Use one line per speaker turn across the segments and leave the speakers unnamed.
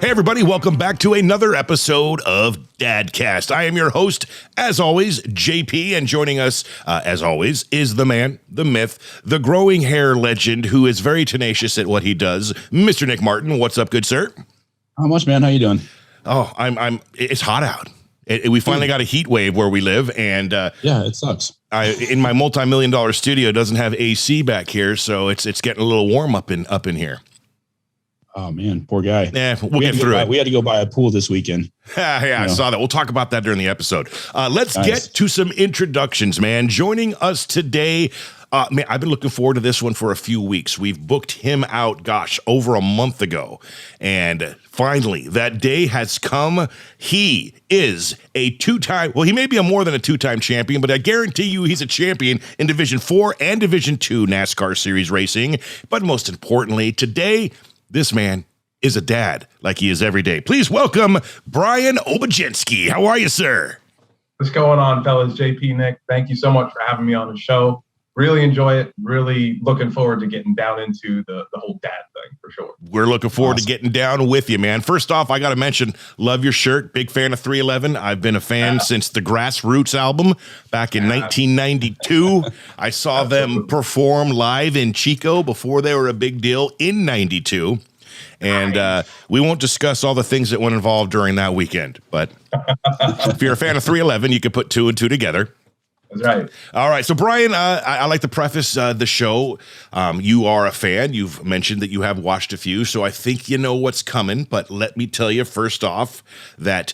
Hey everybody, welcome back to another episode of Dadcast. I am your host, as always, JP, and joining us, as always, is the man, the myth, the growing hair legend who is very tenacious at what he does, Mr. Nick Martin. What's up, good sir?
How much, man? How you doing?
Oh, it's hot out. We finally got a heat wave where we live, and
yeah, it sucks.
In my multi-million-dollar studio, doesn't have AC back here, so it's getting a little warm up in here.
Oh man, poor guy.
Yeah, we'll get through it.
We had to go buy a pool this weekend.
Yeah, I saw that. We'll talk about that during the episode. Let's get to some introductions, man. Joining us today, man, I've been looking forward to this one for a few weeks. We've booked him out, over a month ago. And finally, that day has come. He is a two-time, well, he may be a more than a two-time champion, but I guarantee you he's a champion in Division 4 and Division 2 NASCAR Series racing. But most importantly, today, this man is a dad like he is every day. Please welcome Brian Obiedzenski. How are you, sir?
What's going on, fellas? JP, Nick, thank you so much for having me on the show. Really enjoy it. Really looking forward to getting down into the whole dad thing for sure.
We're looking forward to getting down with you, man. First off, I got to mention, love your shirt. Big fan of 311. I've been a fan since the Grassroots album back in 1992. I saw them perform live in Chico before they were a big deal in 92. And we won't discuss all the things that went involved during that weekend. But if you're a fan of 311, you can put two and two together.
That's right.
All right. So, Brian, I like to preface the show. You are a fan. You've mentioned that you have watched a few, so I think you know what's coming. But let me tell you first off that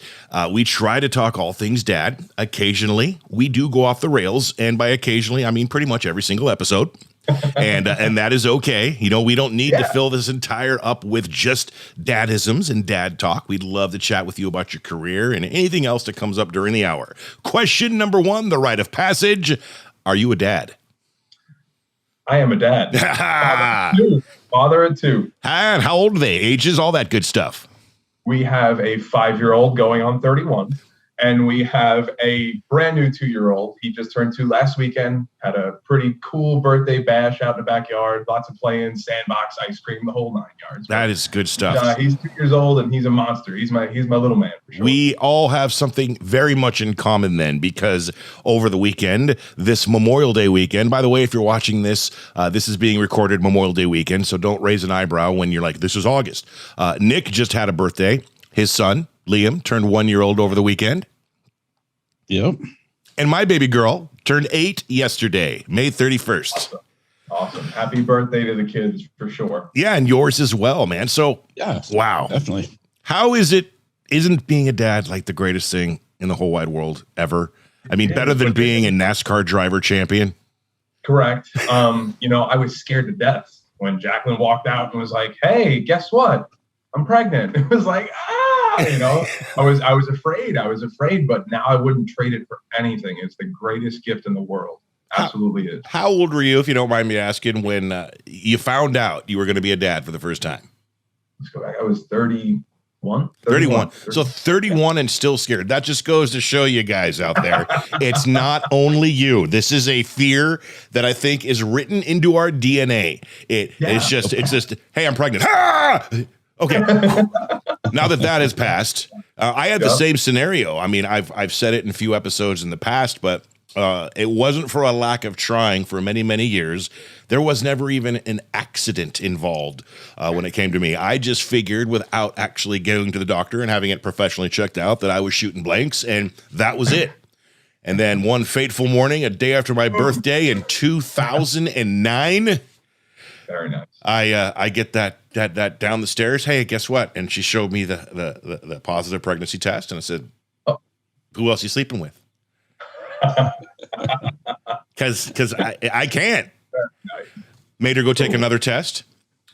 we try to talk all things dad. Occasionally, we do go off the rails. And by occasionally, I mean pretty much every single episode. And that is okay. You know, we don't need to fill this entire up with just dadisms and dad talk. We'd love to chat with you about your career and anything else that comes up during the hour. Question number one, the rite of passage. Are you a dad?
I am a dad. Father of two.
And how old are they? Ages, all that good stuff.
We have a 5-year-old going on 31. And we have a brand new 2-year-old. He just turned 2 last weekend, had a pretty cool birthday bash out in the backyard, lots of playing, sandbox, ice cream, the whole 9 yards.
That is good stuff.
He's 2 years old and he's a monster. He's my little man for sure.
We all have something very much in common then, because over the weekend, this Memorial Day weekend, by the way, if you're watching this, this is being recorded Memorial Day weekend, so don't raise an eyebrow when you're like, this is August. Nick just had a birthday. His son, Liam, turned 1-year-old over the weekend.
Yep.
And my baby girl turned 8 yesterday, May 31st.
Awesome. Happy birthday to the kids for sure.
Yeah, and yours as well, man. So,
yeah,
wow.
Definitely.
How is it? Isn't being a dad like the greatest thing in the whole wide world ever? I mean, better than being a NASCAR driver champion?
Correct. I was scared to death when Jacqueline walked out and was like, hey, guess what? I'm pregnant. It was like, I was afraid, but now I wouldn't trade it for anything. It's the greatest gift in the world. Absolutely is.
How old were you, if you don't mind me asking, when you found out you were going to be a dad for the first time?
Let's go back. I was 31.
31. So 31 and still scared. That just goes to show you guys out there. It's not only you. This is a fear that I think is written into our DNA. It's just, hey, I'm pregnant. Ah! Okay. Now that has passed, I had the same scenario. I mean, I've said it in a few episodes in the past, but it wasn't for a lack of trying for many, many years. There was never even an accident involved when it came to me. I just figured without actually going to the doctor and having it professionally checked out that I was shooting blanks, and that was it. And then one fateful morning, a day after my birthday in 2009,
very nice.
I get that down the stairs. Hey, guess what? And she showed me the positive pregnancy test, and I said, "Who else are you sleeping with?" Because I can't. Made her go take another test.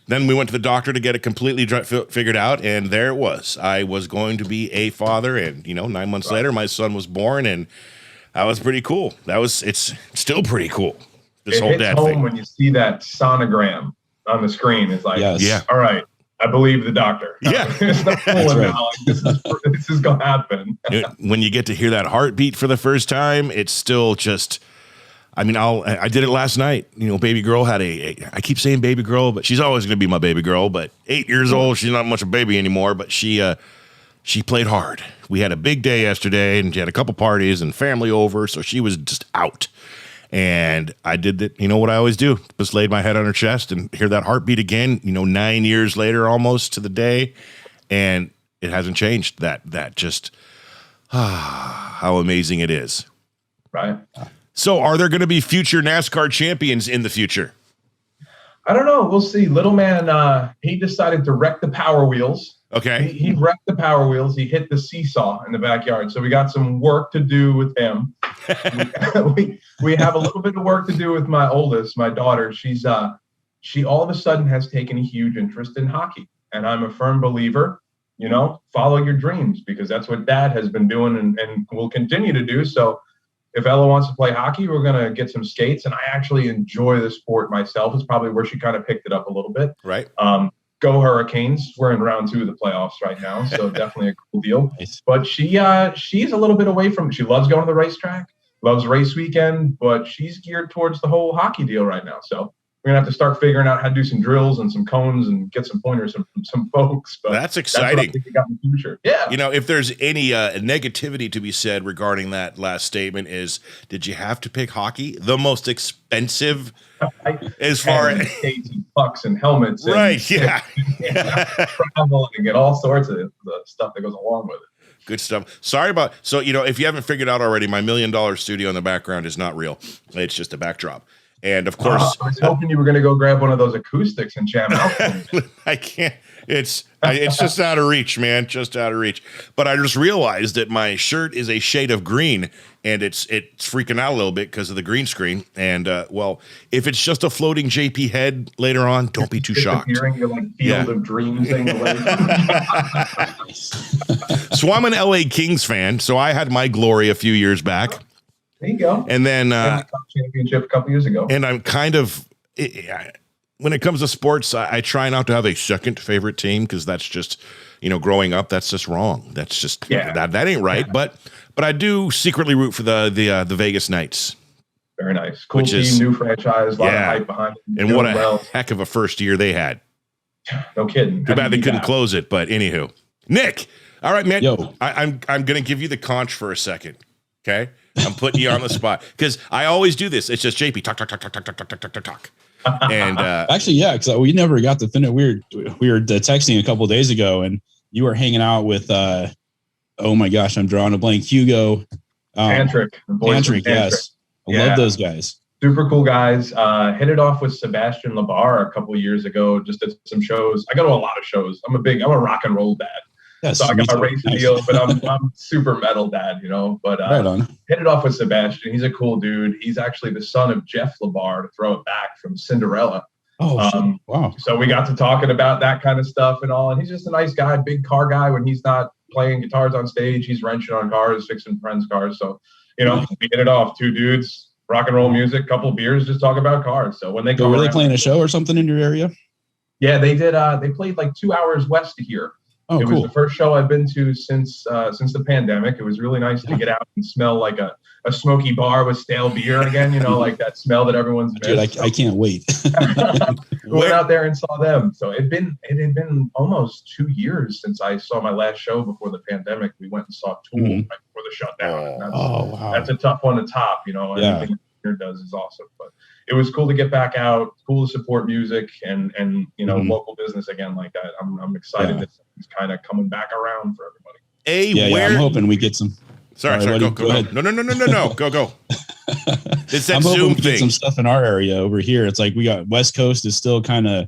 Then we went to the doctor to get it completely figured out, and there it was. I was going to be a father, and 9 months later, my son was born, and that was pretty cool. It's still pretty cool. This whole dad thing.
When you see that sonogram on the screen, it's like, all right, I believe the doctor.
Yeah.
It's not fooling me. This is going to happen.
When you get to hear that heartbeat for the first time, it's still just, I mean, I did it last night. You know, baby girl had I keep saying baby girl, but she's always going to be my baby girl. But 8 years old, she's not much of a baby anymore. But she played hard. We had a big day yesterday, and she had a couple parties and family over, so she was just out. And I did that. You know what I always do? Just laid my head on her chest and hear that heartbeat again. 9 years later, almost to the day, and it hasn't changed. That just how amazing it is.
Right.
So, are there going to be future NASCAR champions in the future?
I don't know. We'll see. Little man, he decided to wreck the Power Wheels.
Okay.
He wrecked the Power Wheels. He hit the seesaw in the backyard. So we got some work to do with him. we have a little bit of work to do with my oldest, my daughter. She all of a sudden has taken a huge interest in hockey. And I'm a firm believer, follow your dreams, because that's what Dad has been doing and will continue to do. So if Ella wants to play hockey, we're going to get some skates. And I actually enjoy the sport myself. It's probably where she kind of picked it up a little bit.
Right.
Go Hurricanes. We're in round 2 of the playoffs right now. So definitely a cool deal.
Nice.
But she's a little bit away from, she loves going to the racetrack, loves race weekend, but she's geared towards the whole hockey deal right now. So we're going to have to start figuring out how to do some drills and some cones and get some pointers from some folks. But
that's exciting.
That's what I think we got in the future. Yeah.
If there's any negativity to be said regarding that last statement is, did you have to pick hockey? The most expensive as far as
pucks and helmets.
Right.
And, travel and get all sorts of the stuff that goes along with it.
Good stuff. Sorry about, so, if you haven't figured out already, my $1 million studio in the background is not real. It's just a backdrop. And of course,
I was hoping you were going to go grab one of those acoustics and jam out.
I can't. It's just out of reach, man. Just out of reach. But I just realized that my shirt is a shade of green, and it's freaking out a little bit because of the green screen. And if it's just a floating JP head later on, don't be too shocked.
Your field of dreams thing.
So I'm an LA Kings fan. So I had my glory a few years back.
There you go.
And then
championship a couple years ago.
And I'm kind of, when it comes to sports, I try not to have a second favorite team, because that's just, growing up, that's just wrong. That's just that ain't right. Yeah. But I do secretly root for the Vegas Knights.
Very nice, cool team, new franchise, a lot of hype behind it.
And what a heck of a first year they had.
No kidding.
Too bad they couldn't close it. But anywho, Nick, all right, man.
Yo.
I'm gonna give you the conch for a second. Okay. I'm putting you on the spot because I always do this. It's just JP talk. And
actually, yeah, because we never got to finish. We were texting a couple of days ago, and you were hanging out with oh my gosh, I'm drawing a blank. Hugo,
Tantric,
yes, I love those guys.
Super cool guys. Hit it off with Sebastian Labar a couple of years ago. Just at some shows. I go to a lot of shows. I'm a rock and roll dad.
Yes,
so I got my race deal, but I'm super metal dad, But
right on.
Hit it off with Sebastian. He's a cool dude. He's actually the son of Jeff Labar, to throw it back, from Cinderella.
Oh, wow.
So we got to talking about that kind of stuff and all. And he's just a nice guy, big car guy. When he's not playing guitars on stage, he's wrenching on cars, fixing friends' cars. So, we hit it off. 2 dudes, rock and roll music, couple beers, just talk about cars. So when they
go, were they playing a show or something in your area?
Yeah, they did. They played 2 hours west of here.
Oh,
it
cool.
was the first show I've been to since the pandemic. It was really nice to get out and smell like a smoky bar with stale beer again, like that smell that everyone's missed.
Dude, I can't wait.
We went out there and saw them. So it had been almost 2 years since I saw my last show before the pandemic. We went and saw Tool right before the shutdown.
Wow.
That's a tough one to top, Everything here does is awesome. But it was cool to get back out, cool to support music and local business again like that. I'm excited that it's kind of coming back around for everybody.
I'm hoping we get some.
Sorry, go ahead. No, go. It's that
I'm
Zoom
hoping we
thing.
get some stuff in our area over here. It's like we got West Coast is still kind of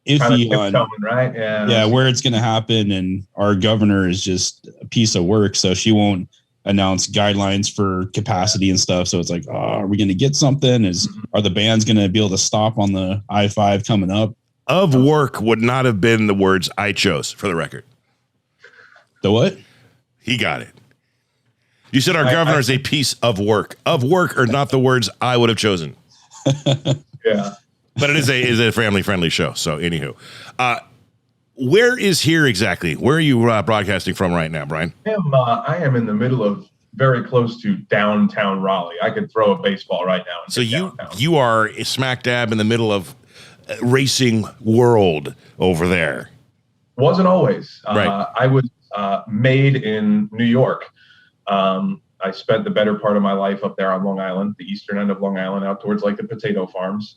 iffy on,
right?
Yeah, where it's going to happen, and our governor is just a piece of work, so she won't announce guidelines for capacity and stuff. So it's like, are we going to get something? Are the bands going to be able to stop on the I-5 coming up?
Of work would not have been the words I chose, for the record.
The what?
He got it. You said our governor is a piece of work. Of work are not the words I would have chosen.
Yeah.
But it is a family-friendly show. So, anywho. Where is here exactly? Where are you broadcasting from right now, Brian?
I am in the middle of very close to downtown Raleigh. I could throw a baseball right now.
So you are smack dab in the middle of racing world over there.
Wasn't always.
Right.
I was made in New York. I spent the better part of my life up there on Long Island, the eastern end of Long Island, out towards like the potato farms,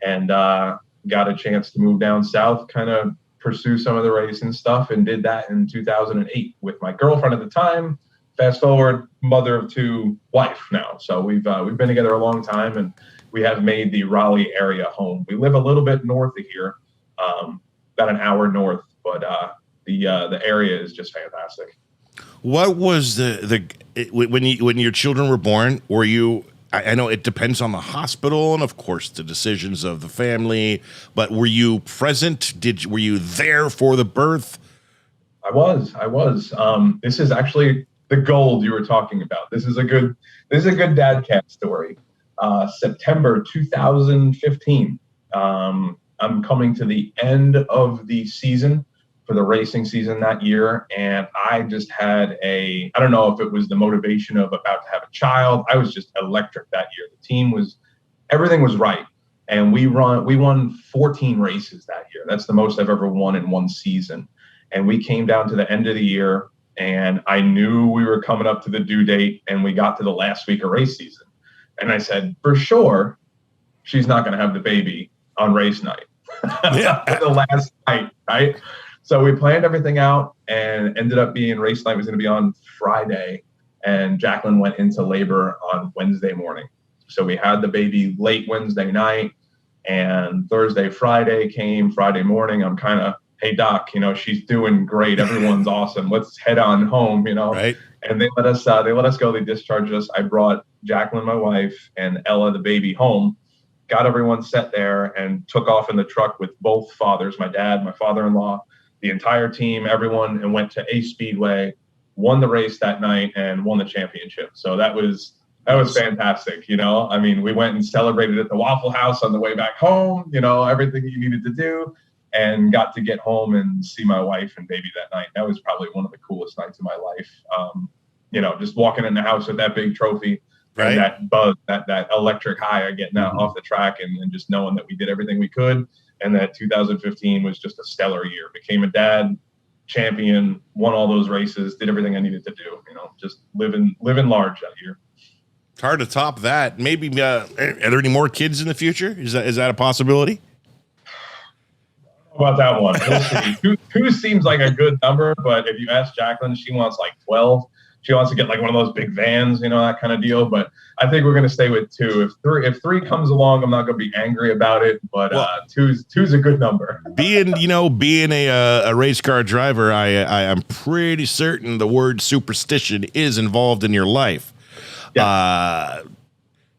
and got a chance to move down south, kind of pursue some of the racing stuff, and did that in 2008 with my girlfriend at the time. Fast forward, mother of two, wife now. So we've been together a long time, and we have made the Raleigh area home. We live a little bit north of here, about an hour north, but the area is just fantastic.
What was when your children were born? Were you? I know it depends on the hospital and, of course, the decisions of the family. But were you present? Were you there for the birth?
I was. This is actually the gold you were talking about. This is a good Dadcast story. September 2015. I'm coming to the end of the season for the racing season that year, and I just had I don't know if it was the motivation of about to have a child. I was just electric that year. The team everything was right, and we won 14 races that year. That's the most I've ever won in one season. And we came down to the end of the year, and I knew we were coming up to the due date, and we got to the last week of race season. And I said, for sure, she's not going to have the baby on race night.
Yeah.
The last night, right? So we planned everything out, and ended up being race night was going to be on Friday, and Jacqueline went into labor on Wednesday morning. So we had the baby late Wednesday night, and Friday came. Friday morning, I'm kind of, hey doc, she's doing great. Everyone's awesome. Let's head on home,
Right.
And they let us go. They discharged us. I brought Jacqueline, my wife, and Ella, the baby, home, got everyone set there, and took off in the truck with both fathers, my dad, my father-in-law, the entire team, everyone, and went to Ace Speedway, won the race that night, and won the championship. So that was fantastic. I mean, we went and celebrated at the Waffle House on the way back home, everything you needed to do, and got to get home and see my wife and baby that night. That was probably one of the coolest nights of my life. Just walking in the house with that big trophy, right, and that buzz, that electric high I get now off the track, and just knowing that we did everything we could, and that 2015 was just a stellar year. Became a dad, champion, won all those races, did everything I needed to do. Just living large that year.
It's hard to top that. Maybe are there any more kids in the future? Is that a possibility?
About that one, we'll see. Two seems like a good number, but if you ask Jacqueline, she wants like 12. She wants to get like one of those big vans, that kind of deal. But I think we're going to stay with 2. If three comes along, I'm not going to be angry about it. But two's a good number. Being
a race car driver, I am pretty certain the word superstition is involved in your life. Yeah.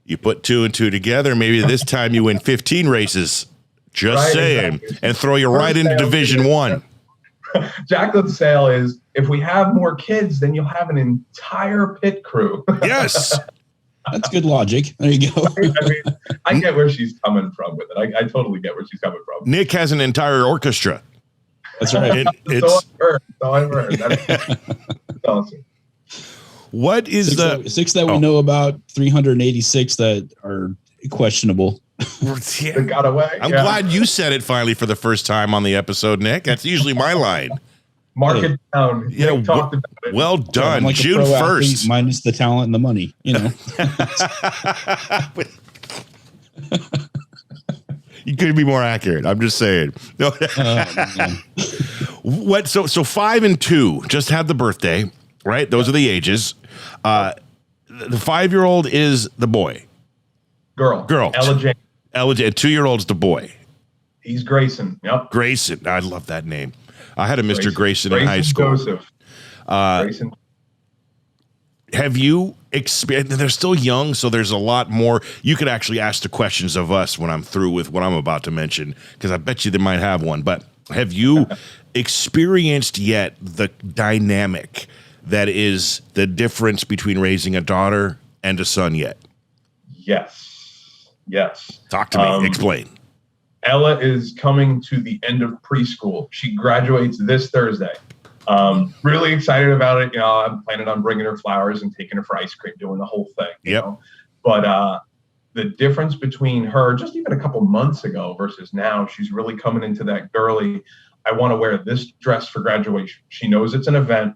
You put 2 and 2 together. Maybe this time you win 15 races. Just saying, exactly. And throw you right into Division 1.
Jacqueline's sale is, if we have more kids, then you'll have an entire pit crew.
Yes.
That's good logic. There you go.
I get where she's coming from with it. I totally get where she's coming from.
Nick has an entire orchestra.
That's right.
So I've heard. That's awesome.
What is
six that we know about, 386 that are questionable.
It got away.
I'm glad you said it finally for the first time on the episode, Nick. That's usually my line.
Mark it down.
Yeah,
Nick talked about it.
Well done.
Like
June 1st.
Minus the talent and the money,
You could be more accurate. I'm just saying. No. What? So 5 and 2 just had the birthday, right? Those are the ages. The 5-year-old is the boy. Girl. Ella Jane. 2-year-old's the boy.
He's Grayson. Yep.
Grayson. I love that name. I had a Mr. Grayson in high school.
Joseph. Grayson.
Have you experienced? They're still young, so there's a lot more. You could actually ask the questions of us when I'm through with what I'm about to mention, because I bet you they might have one. But have you experienced yet the dynamic that is the difference between raising a daughter and a son yet?
Yes.
Talk to me. Explain.
Ella is coming to the end of preschool. She graduates this Thursday. Really excited about it. You know, I'm planning on bringing her flowers and taking her for ice cream, doing the whole thing. You know? But the difference between her just even a couple months ago versus now, she's really coming into that girly, I want to wear this dress for graduation. She knows it's an event.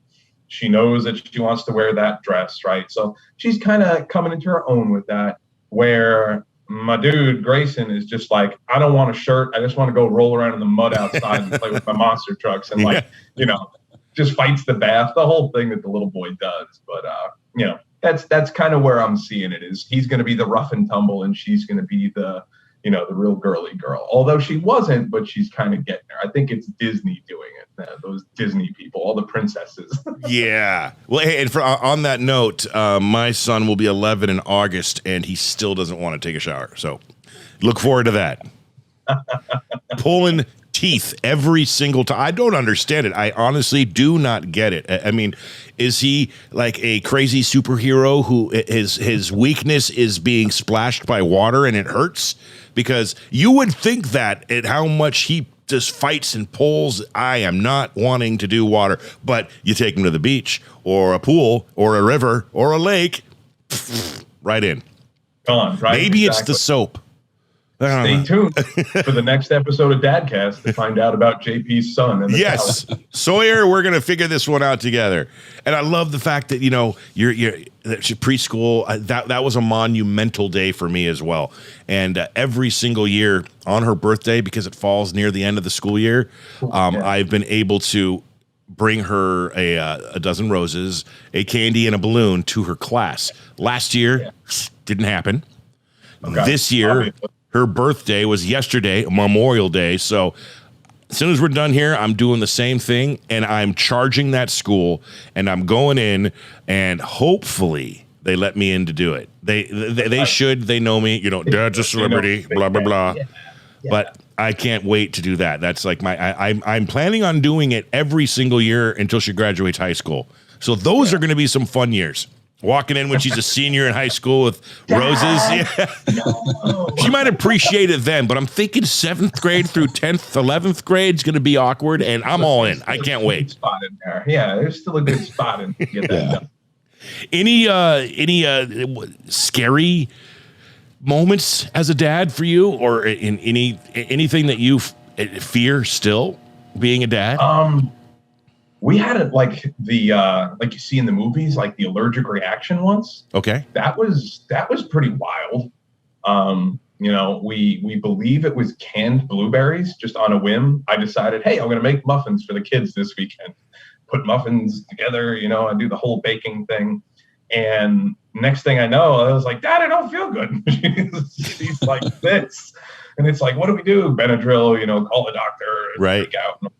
She knows that she wants to wear that dress, right? So she's kind of coming into her own with that, where my dude, Grayson, is just like, I don't want a shirt. I just want to go roll around in the mud outside and play with my monster trucks and you know, just fights the bath, the whole thing that the little boy does. But, you know, that's kind of where I'm seeing it is he's going to be the rough and tumble and she's going to be the, you know, the real girly girl. Although she wasn't, but she's kind of getting there. I think it's Disney doing it. Those Disney people, all the princesses.
Yeah. Well, hey, and on that note, my son will be 11 in August, and he still doesn't want to take a shower. So look forward to that. Pulling teeth every single time. I don't understand it. I honestly do not get it. I mean, is he like a crazy superhero who his weakness is being splashed by water and it hurts? Because you would think that at how much he just fights and pulls. I am not wanting to do water, but you take him to the beach or a pool or a river or a lake, right in.
Gone, right?
Maybe it's the soap.
Stay tuned for the next episode of Dadcast to find out about JP's son. And
yes, Sawyer, we're going to figure this one out together. And I love the fact that, you know, you're preschool. That was a monumental day for me as well. And every single year on her birthday, because it falls near the end of the school year, I've been able to bring her a dozen roses, a candy, and a balloon to her class. Last year, didn't happen. Okay. This year, her birthday was yesterday, Memorial Day. So as soon as we're done here, I'm doing the same thing, and I'm charging that school, and I'm going in, and hopefully they let me in to do it. They should. They know me. You know, Dad's a celebrity, blah, blah, blah. Yeah. But I can't wait to do that. That's like I'm planning on doing it every single year until she graduates high school. So those are going to be some fun years. Walking in when she's a senior in high school with roses. Yeah. She might appreciate it then, but I'm thinking 7th grade through 10th, 11th grade is going to be awkward, and I'm all in. I can't wait.
Spot in there. Yeah, there's still a good spot in to get that done.
Any scary moments as a dad for you, or in anything that you fear still being a dad?
We had it like like you see in the movies, like the allergic reaction once.
Okay.
That was pretty wild. You know, we believe it was canned blueberries. Just on a whim, I decided, hey, I'm going to make muffins for the kids this weekend. Put muffins together, you know, and do the whole baking thing. And next thing I know, I was like, Dad, I don't feel good. She's like this. And it's like, what do we do? Benadryl, you know, call the doctor.
Right.
Freak out.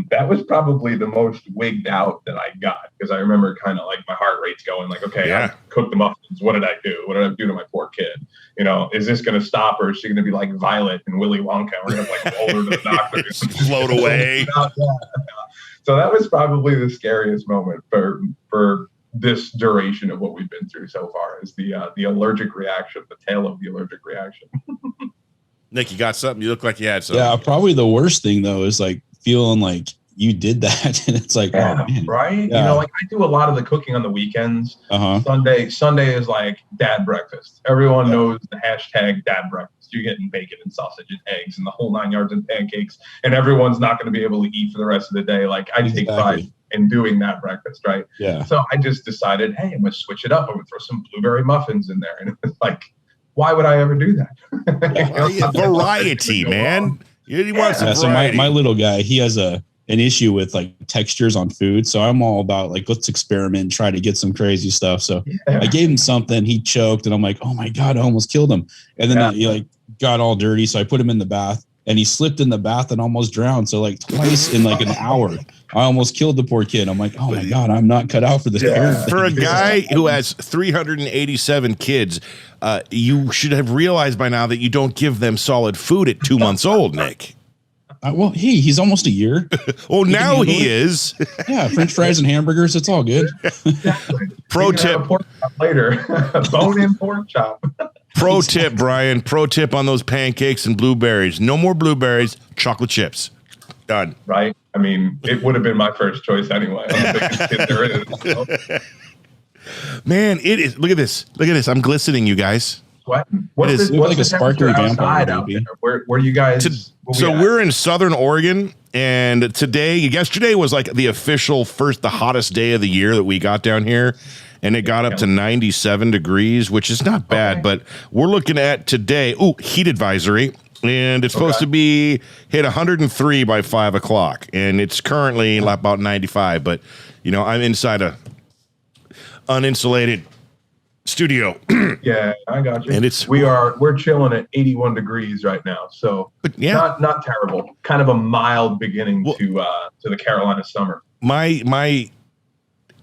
That was probably the most wigged out that I got, because I remember kind of like my heart rate's going like, okay, I cooked the muffins. What did I do? What did I do to my poor kid? You know, is this going to stop her? Is she going to be like Violet and Willy Wonka? We're going to like roll her to the doctor.
Float away.
So that was probably the scariest moment for this duration of what we've been through so far, is the allergic reaction, the tail of the allergic reaction.
Nick, you got something? You look like you had something.
Yeah, probably the worst thing though is like feeling like you did that, and it's like, oh man,
right?
Yeah.
You know, like I do a lot of the cooking on the weekends. Sunday is like dad breakfast. Everyone knows the hashtag dad breakfast. You're getting bacon and sausage and eggs and the whole 9 yards and pancakes, and everyone's not going to be able to eat for the rest of the day. Like I take pride in doing that breakfast, right?
Yeah.
So I just decided, hey, I'm going to switch it up. I'm going to throw some blueberry muffins in there, and it's like, why would I ever do that?
Variety, man. You want some variety.
So my little guy, he has an issue with like textures on food. So I'm all about like, let's experiment and try to get some crazy stuff. So I gave him something, he choked, and I'm like, oh my God, I almost killed him. And then he like got all dirty. So I put him in the bath, and he slipped in the bath and almost drowned. So like twice in like an hour, I almost killed the poor kid. I'm like, oh my God, I'm not cut out for this.
For a guy who has 387 kids, you should have realized by now that you don't give them solid food at 2 months old, Nick.
Well, he's almost a year.
Oh, now he is.
Yeah, French fries and hamburgers. It's all good.
Exactly.
Pro tip
pork chop later. Bone-in pork chop.
Pro tip, Brian. Pro tip on those pancakes and blueberries. No more blueberries, chocolate chips. Done.
Right? I mean, it would have been my first choice anyway. I'm the biggest kid there is. So.
Man, it is. Look at this. Look at this. I'm glistening, you guys.
Sweating.
What's
like a sparkly vampire,
out there? Where you guys?
We're in Southern Oregon, and yesterday was like the official the hottest day of the year that we got down here, and it got up to 97 degrees, which is not bad. But we're looking at today. Heat advisory. And it's supposed to be hit 103 by 5 o'clock, and it's currently about 95. But I'm inside a uninsulated studio.
Yeah, I got you.
And
we're chilling at 81 degrees right now, so not terrible. Kind of a mild beginning to the Carolina summer.
In my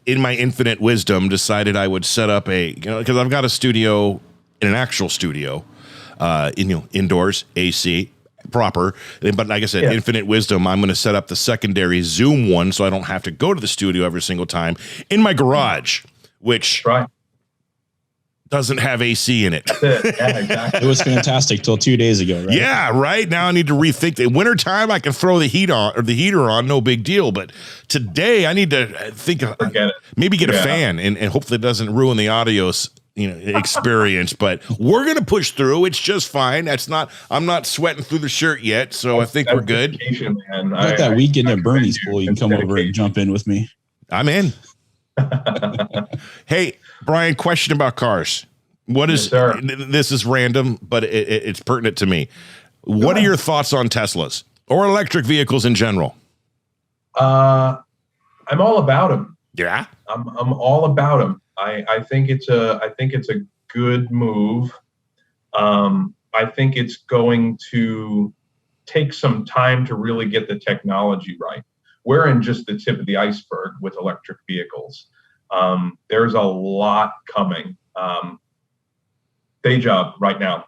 infinite wisdom, decided I would set up because I've got a studio, an actual studio. Indoors, AC, proper. But like I said, infinite wisdom, I'm going to set up the secondary Zoom one so I don't have to go to the studio every single time in my garage, which doesn't have AC in it.
Yeah, exactly.
It was fantastic till 2 days ago, right?
Yeah, right. Now I need to rethink it. Wintertime, I can throw the heat on or the heater on, no big deal. But today I need to think of maybe get a fan and hopefully it doesn't ruin the audio experience, but we're gonna push through. It's just fine. I'm not sweating through the shirt yet, so I think we're good.
Man.
Got that weekend at Bernie's pool. You can come over and jump in with me.
I'm in. Hey, Brian, question about cars. This is random, but it's pertinent to me. What are your thoughts on Teslas or electric vehicles in general?
I'm all about them.
Yeah,
I'm all about them. I think it's a good move. I think it's going to take some time to really get the technology right. We're in just the tip of the iceberg with electric vehicles. There's a lot coming. Day job right now.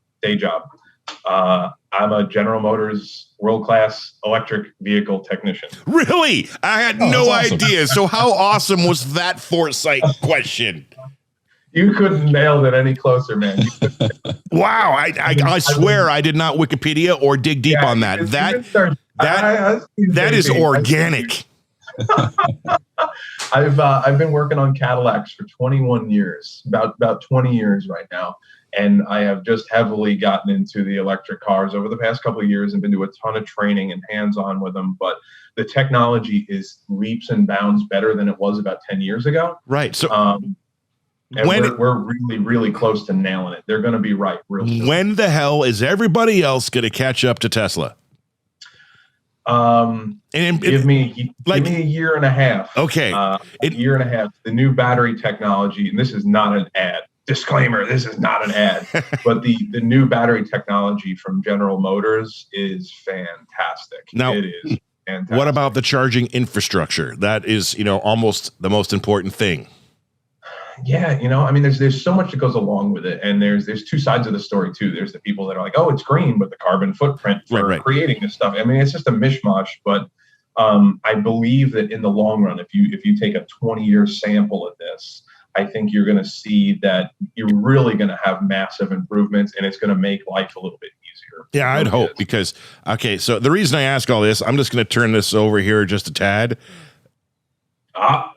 I'm a General Motors world-class electric vehicle technician.
Really? I had no idea. So how awesome was that foresight question?
You couldn't nail it any closer, man.
Wow. I swear I did not Wikipedia or dig deep on that. That is organic.
I've been working on Cadillacs for 21 years, about 20 years right now. And I have just heavily gotten into the electric cars over the past couple of years and been to a ton of training and hands-on with them. But the technology is leaps and bounds better than it was about 10 years ago.
Right. So
we're really, really close to nailing it. They're going to be right real soon.
When the hell is everybody else going to catch up to Tesla?
Give me a year and a half.
Okay.
A year and a half. The new battery technology, and this is not an ad. Disclaimer, this is not an ad, but the new battery technology from General Motors is fantastic.
Now,
it is fantastic.
What about the charging infrastructure? That is, almost the most important thing.
Yeah, I mean, there's so much that goes along with it, and there's two sides of the story too. There's the people that are like, oh, it's green, but the carbon footprint for creating this stuff. I mean, it's just a mishmash. But I believe that in the long run, if you take a 20-year sample of this, I think you're going to see that you're really going to have massive improvements, and it's going to make life a little bit easier.
Yeah, I'd hope because, so the reason I ask all this, I'm just going to turn this over here just a tad.
I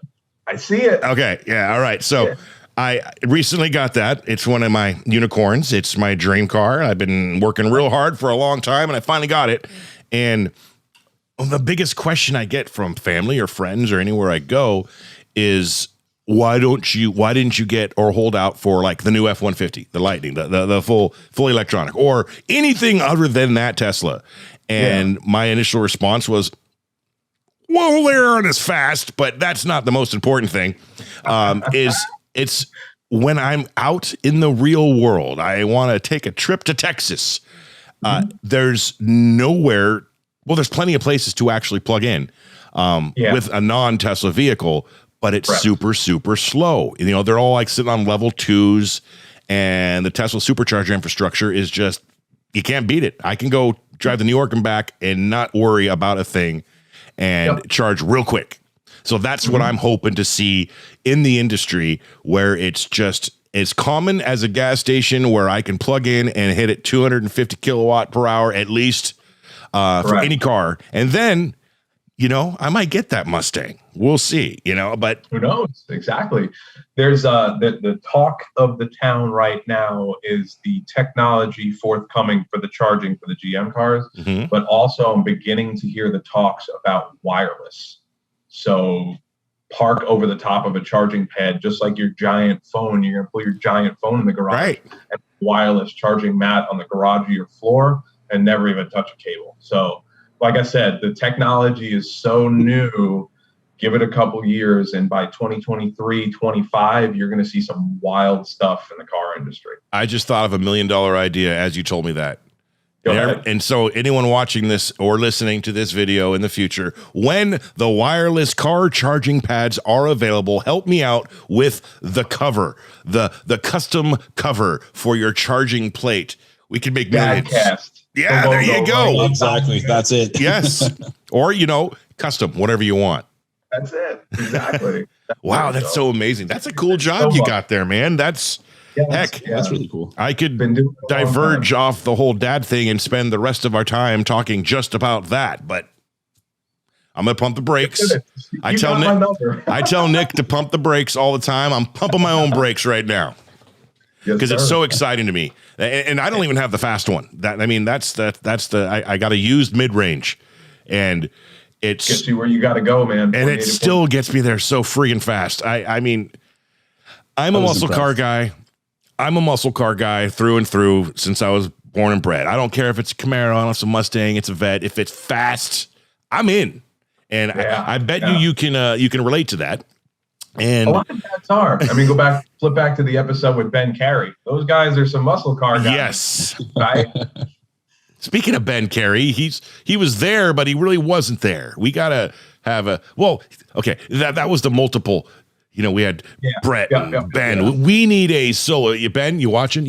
see it.
Okay. Yeah. All right. So I recently got that. It's one of my unicorns. It's my dream car. I've been working real hard for a long time, and I finally got it. And the biggest question I get from family or friends or anywhere I go is, why didn't you get or hold out for like the new F-150, the Lightning, the full electronic, or anything other than that Tesla? And my initial response was, well, they aren't as fast, but that's not the most important thing. It's when I'm out in the real world, I want to take a trip to Texas. There's nowhere. Well, there's plenty of places to actually plug in with a non-Tesla vehicle, but it's super, super slow. They're all like sitting on level 2s, and the Tesla supercharger infrastructure is just, you can't beat it. I can go drive to New York and back and not worry about a thing and charge real quick. So that's what I'm hoping to see in the industry, where it's just as common as a gas station where I can plug in and hit it 250 kilowatt per hour at least for any car. And then I might get that Mustang. We'll see, but
who knows? Exactly. There's the talk of the town right now is the technology forthcoming for the charging for the GM cars, but also I'm beginning to hear the talks about wireless. So park over the top of a charging pad, just like your giant phone. You're going to put your giant phone in the garage and wireless charging mat on the garage of your floor and never even touch a cable. So like I said, the technology is so new. Give it a couple years, and by 2023, 25, you're going to see some wild stuff in the car industry.
I just thought of $1 million idea as you told me that.
Go ahead.
And so anyone watching this or listening to this video in the future, when the wireless car charging pads are available, help me out with the cover, the custom cover for your charging plate. We can make millions.
Dadcast.
Yeah, there you go.
Exactly. That's it.
Yes. Or, custom, whatever you want.
That's it. Exactly.
Wow, that's so amazing. That's a cool job you got there, man. That's heck.
That's really cool.
I could diverge off the whole dad thing and spend the rest of our time talking just about that, but I'm gonna pump the brakes. I tell Nick to pump the brakes all the time. I'm pumping my own brakes right now because it's so exciting to me. And I don't even have the fast one. I got a used mid range, and it's
gets you where you got to go, man.
And it still gets me there so freaking fast. I'm a muscle car guy. I'm a muscle car guy through and through since I was born and bred. I don't care if it's a Camaro, it's a Mustang, it's a Vet. If it's fast, I'm in. And I bet you can relate to that. And
a lot of dads are. Flip back to the episode with Ben Carey. Those guys are some muscle car guys.
Yes.
Right?
Speaking of Ben Carey, he was there, but he really wasn't there. We gotta have that was the multiple. We had Brett and Ben. Yeah. We need a solo. Ben, you watching?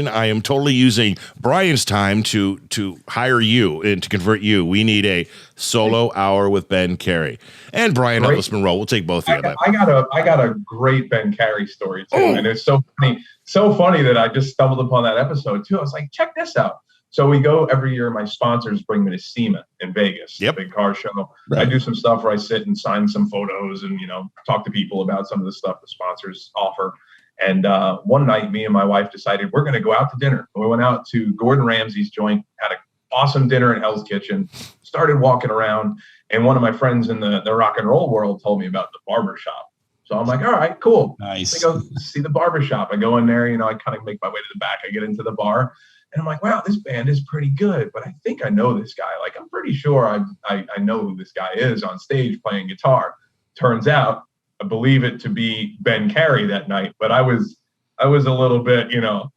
I am totally using Brian's time to hire you and to convert you. We need a solo hour with Ben Carey and Brian Ellis Monroe. We'll take both of you.
I got a great Ben Carey story too, and it's so funny that I just stumbled upon that episode too. I was like, check this out. So we go every year. My sponsors bring me to SEMA in Vegas, big car show. Right. I do some stuff where I sit and sign some photos and, talk to people about some of the stuff the sponsors offer. And one night, me and my wife decided we're going to go out to dinner. We went out to Gordon Ramsay's joint, had an awesome dinner in Hell's Kitchen, started walking around. And one of my friends in the rock and roll world told me about the barber shop. So I'm like, all right, cool.
Nice.
I go see the barber shop. I go in there, I kind of make my way to the back. I get into the bar. And I'm like, wow, this band is pretty good, but I think I know this guy. Like, I'm pretty sure I know who this guy is on stage playing guitar. Turns out, I believe it to be Ben Carey that night, but I was a little bit,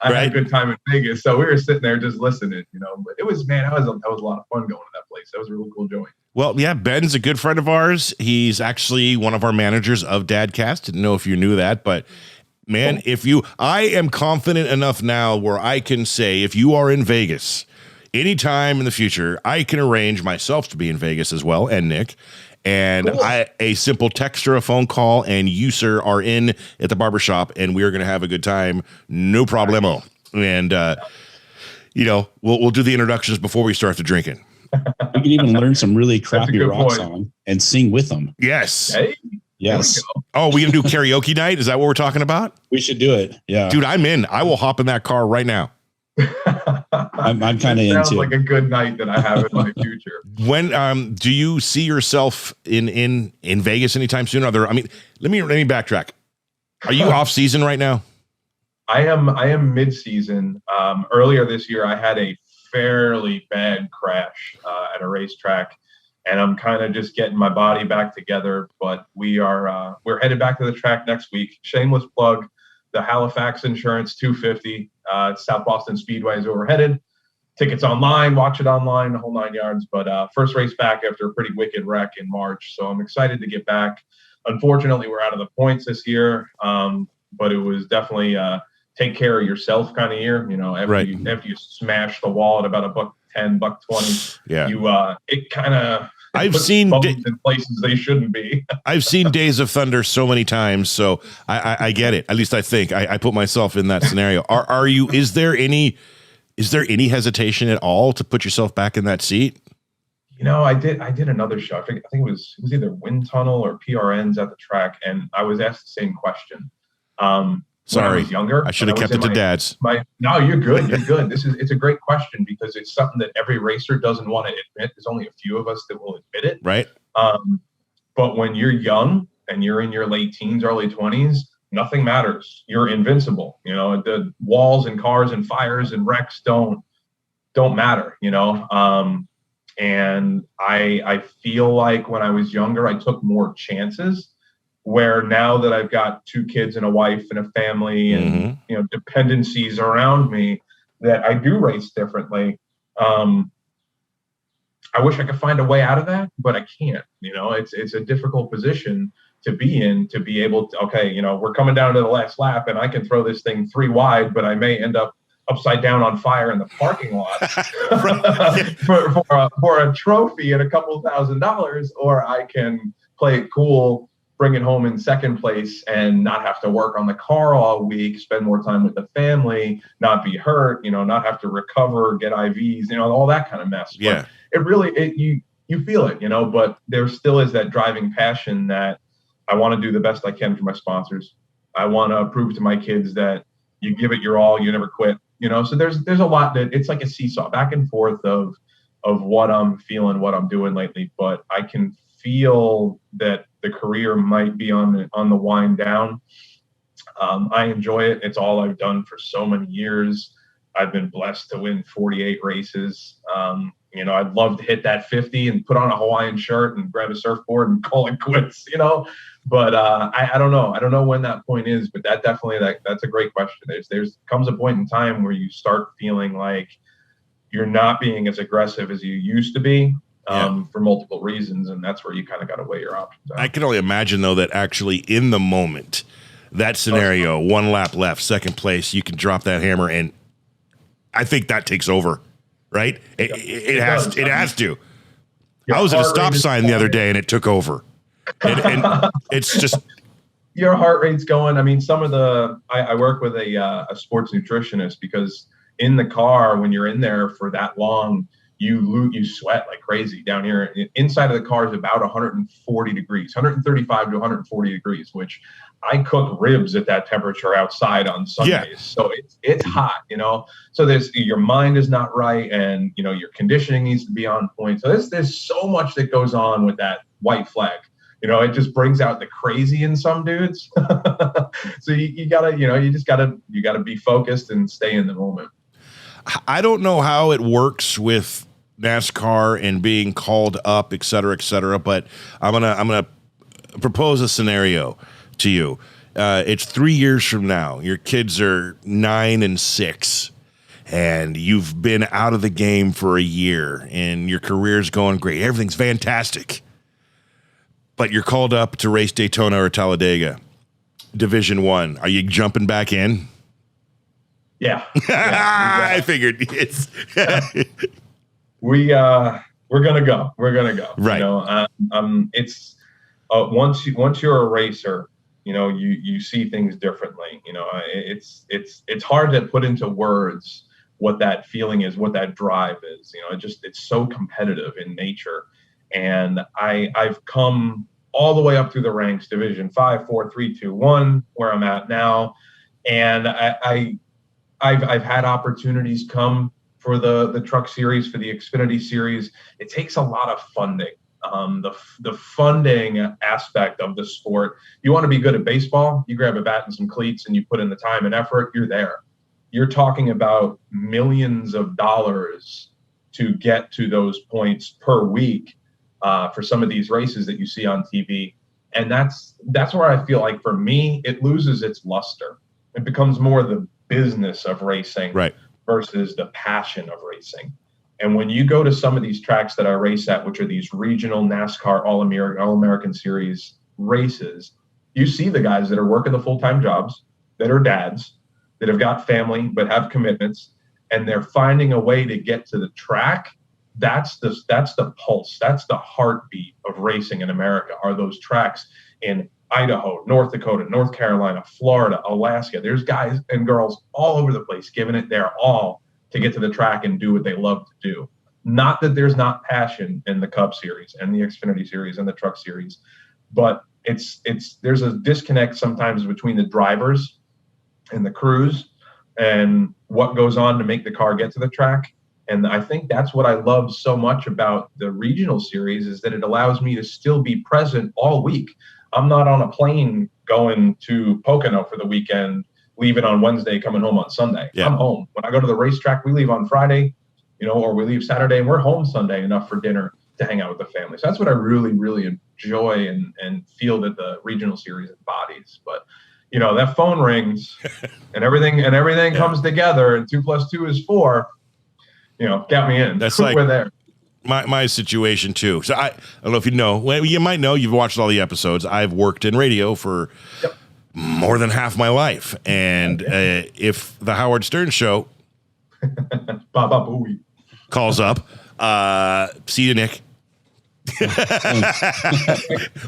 I had a good time in Vegas, so we were sitting there just listening, But it was, man, that was a lot of fun going to that place. That was a really cool joint.
Well, yeah, Ben's a good friend of ours. He's actually one of our managers of Dadcast. Didn't know if you knew that, but. Man, I am confident enough now where I can say if you are in Vegas anytime in the future, I can arrange myself to be in Vegas as well, and Nick. And a simple text or a phone call, and you, sir, are in at the barbershop, and we are going to have a good time. No problemo. And, we'll do the introductions before we start the drinking.
We can even learn some really crappy rock song and sing with them.
Yes.
Hey.
Yes.
Oh, we gonna do karaoke night? Is that what we're talking about?
We should do it. Yeah,
dude, I'm in. I will hop in that car right now.
I'm kind of into.
Sounds like a good night that I have in my future.
When do you see yourself in Vegas anytime soon? Let me backtrack. Are you off season right now?
I am mid season. Earlier this year, I had a fairly bad crash at a racetrack. And I'm kind of just getting my body back together, but we're headed back to the track next week. Shameless plug, the Halifax Insurance 250, South Boston Speedway is where we're headed. Tickets online, watch it online, the whole 9 yards. But first race back after a pretty wicked wreck in March. So I'm excited to get back. Unfortunately, we're out of the points this year, but it was definitely take care of yourself kind of year. After you smash the wall at about $110, $120, it kind of
I've seen
in places they shouldn't be.
I've seen Days of Thunder so many times, so I get it. At least I think I put myself in that scenario. Are you? Is there any hesitation at all to put yourself back in that seat?
I did another show. I think it was either Wind Tunnel or PRNs at the track, and I was asked the same question. When I was younger,
I should have kept it to Dad's.
No, you're good. You're good. It's a great question because it's something that every racer doesn't want to admit. There's only a few of us that will admit it.
Right.
But when you're young and you're in your late teens, early 20s, nothing matters. You're invincible. The walls and cars and fires and wrecks don't matter. And I feel like when I was younger, I took more chances. Where now that I've got 2 kids and a wife and a family and dependencies around me, that I do race differently. I wish I could find a way out of that, but I can't. It's a difficult position to be in, to be able to. Okay, we're coming down to the last lap, and I can throw this thing 3 wide, but I may end up upside down on fire in the parking lot for a trophy and a couple $1,000s, or I can play it cool, bring it home in second place and not have to work on the car all week, spend more time with the family, not be hurt, not have to recover, get IVs, all that kind of mess.
Yeah.
But it really, you feel it, but there still is that driving passion that I want to do the best I can for my sponsors. I want to prove to my kids that you give it your all, you never quit, so there's a lot that it's like a seesaw back and forth of what I'm feeling, what I'm doing lately, but I can feel that the career might be on the wind down. I enjoy it. It's all I've done for so many years. I've been blessed to win 48 races. I'd love to hit that 50 and put on a Hawaiian shirt and grab a surfboard and call it quits, but I don't know. I don't know when that point is, but that's a great question. There's comes a point in time where you start feeling like you're not being as aggressive as you used to be. For multiple reasons, and that's where you kind of got to weigh your options out.
I can only imagine, though, that actually in the moment, that scenario, 1 lap left, second place, you can drop that hammer, and I think that takes over, right? It has to. I was at a stop sign the other day, and it took over. And it's just...
Your heart rate's going. I mean, I work with a sports nutritionist because in the car, when you're in there for that long, you sweat like crazy down here. Inside of the car is about 140 degrees, 135 to 140 degrees, which I cook ribs at that temperature outside on Sundays. Yeah. So it's hot, so your mind is not right. And, your conditioning needs to be on point. So there's so much that goes on with that white flag. It just brings out the crazy in some dudes. So you gotta, you gotta be focused and stay in the moment.
I don't know how it works with NASCAR and being called up, et cetera, but I'm gonna propose a scenario to you. It's 3 years from now. Your kids are 9 and 6, and you've been out of the game for a year, and your career's going great. Everything's fantastic, but you're called up to race Daytona or Talladega, Division I. Are you jumping back in?
Yeah.
I figured it's
we're gonna go.
Right.
It's once you're a racer, you see things differently. It's hard to put into words what that feeling is, what that drive is. It's so competitive in nature. And I've come all the way up through the ranks, Division 5, 4, 3, 2, 1, where I'm at now. And I've had opportunities come for the truck series, for the Xfinity series. It takes a lot of funding. The funding aspect of the sport. You want to be good at baseball, you grab a bat and some cleats and you put in the time and effort, you're there. You're talking about millions of dollars to get to those points per week for some of these races that you see on TV. And that's where I feel like for me, it loses its luster. It becomes more the business of racing, right, versus the passion of racing. And when you go to some of these tracks that I race at, which are these regional NASCAR All-American Series races, you see the guys that are working the full-time jobs, that are dads, that have got family but have commitments, and they're finding a way to get to the track. That's the pulse. That's the heartbeat of racing in America, are those tracks in Idaho, North Dakota, North Carolina, Florida, Alaska. There's guys and girls all over the place giving it their all to get to the track and do what they love to do. Not that there's not passion in the Cup series and the Xfinity series and the Truck series, but there's a disconnect sometimes between the drivers and the crews and what goes on to make the car get to the track. And I think that's what I love so much about the regional series, is that it allows me to still be present all week. I'm not on a plane going to Pocono for the weekend, leaving on Wednesday, coming home on Sunday. Yeah. I'm home. When I go to the racetrack, we leave on Friday, or we leave Saturday, and we're home Sunday enough for dinner to hang out with the family. So that's what I really, really enjoy and feel that the regional series embodies. But that phone rings and everything comes together, and 2 + 2 is 4. Got me in.
That's like
we're there.
My situation too. So I don't know if you know. Well, you might know. You've watched all the episodes. I've worked in radio for more than half my life, and if the Howard Stern show calls up, see you, Nick.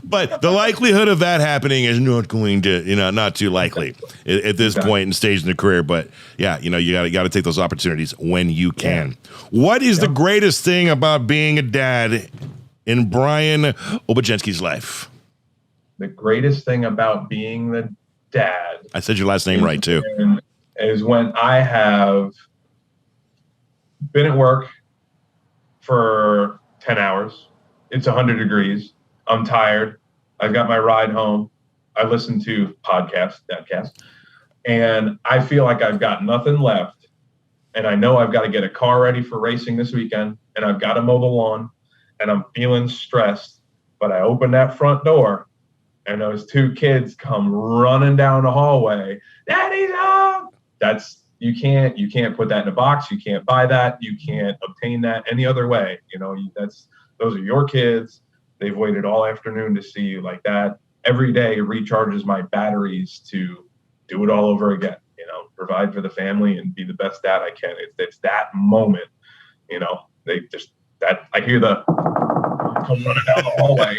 But the likelihood of that happening is not going to, not too likely at this point in stage in the career. But yeah, you got to take those opportunities when you can. Yeah. What is the greatest thing about being a dad in Brian Obiedzenski's life?
The greatest thing about being the dad.
I said your last name right too.
Is when I have been at work for 10 hours. It's 100 degrees. I'm tired. I've got my ride home. I listen to Dadcast, and I feel like I've got nothing left. And I know I've got to get a car ready for racing this weekend, and I've got to mow the lawn, and I'm feeling stressed. But I open that front door, and those 2 kids come running down the hallway. Daddy's home. You can't put that in a box. You can't buy that. You can't obtain that any other way. Those are your kids. They've waited all afternoon to see you like that. Every day it recharges my batteries to do it all over again, provide for the family and be the best dad I can. It's that moment, I hear the come running down the hallway.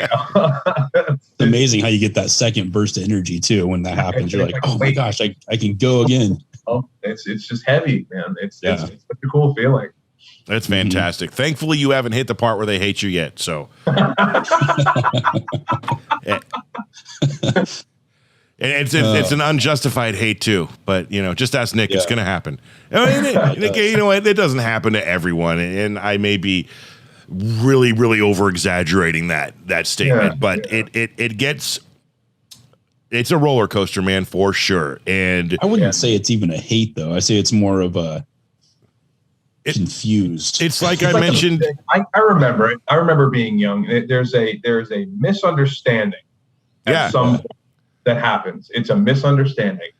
It's amazing how you get that second burst of energy too when that happens. You're like, oh my gosh, I can go again.
Oh, it's just heavy, man. It's such a cool feeling.
That's fantastic. Thankfully, you haven't hit the part where they hate you yet. So, it's an unjustified hate too. But just ask Nick; it's going to happen. It doesn't happen to everyone, and I may be really, really over exaggerating that statement, but it gets. It's a roller coaster, man, for sure. And
I wouldn't say it's even a hate, though. I say it's more of a confused.
It's like I mentioned.
I remember it. I remember being young. There's a misunderstanding at some point that happens. It's a misunderstanding.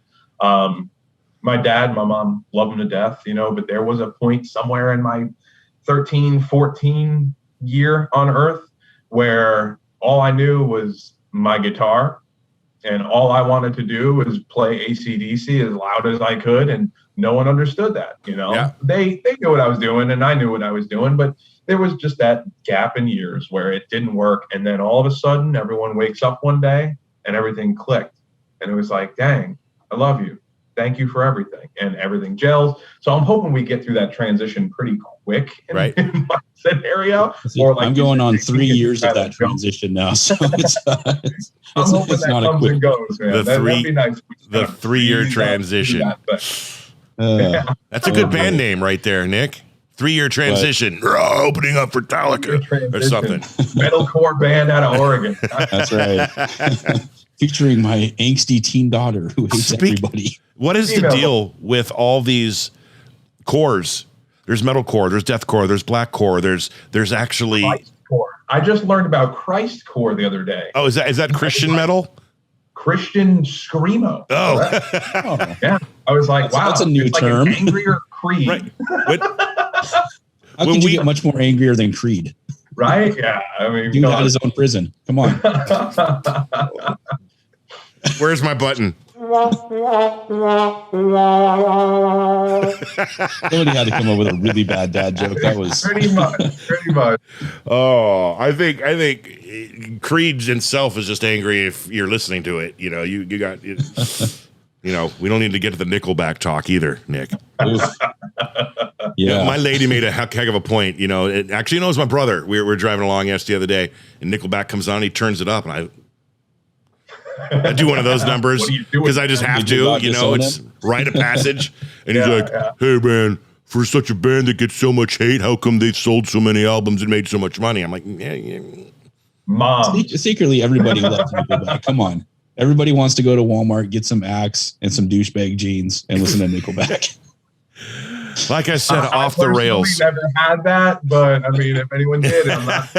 My dad, my mom love him to death, but there was a point somewhere in my 13, 14 year on Earth where all I knew was my guitar. And all I wanted to do was play AC/DC as loud as I could, and no one understood that. They knew what I was doing, and I knew what I was doing, but there was just that gap in years where it didn't work. And then all of a sudden, everyone wakes up one day, and everything clicked, and it was like, "Dang, I love you. Thank you for everything," and everything gels. So I'm hoping we get through that transition pretty quick in my scenario.
I'm going on 3 years of that transition now, so it's not a quick.
And goes, man. That'd be nice.
The 3-year transition. That's a good band name right there, Nick. 3-year transition. Opening up for Metallica or something.
Metalcore band out of Oregon.
That's right. Featuring my angsty teen daughter who hates everybody.
What is the deal with all these cores? There's metalcore, there's deathcore, there's blackcore, there's actually
Christcore. I just learned about Christcore the other day.
Oh, is that Christian metal?
Christian screamo.
Oh.
Yeah. I was like, wow,
that's a new term.
Like an angrier Creed.
Right.
How could you get much more angrier than Creed?
Right? Yeah. I mean,
dude had his own prison. Come on.
Where's my button?
Somebody had to come up with a really bad dad joke. That was
pretty much.
Oh, I think Creed himself is just angry if you're listening to it. You got we don't need to get to the Nickelback talk either, Nick.
Yeah.
My lady made a heck of a point. You know, it actually knows my brother. We were driving along the other day, and Nickelback comes on. He turns it up, and I do one of those numbers because I just have to. You know, it's rite of passage. And he's like, "Hey, man, for such a band that gets so much hate, how come they've sold so many albums and made so much money?" I'm like, yeah.
Mom.
Secretly, everybody loves Nickelback. Come on. Everybody wants to go to Walmart, get some Axe and some douchebag jeans and listen to Nickelback.
Like I said, off the rails.
I've never had that, but I mean, if anyone did, I'm not.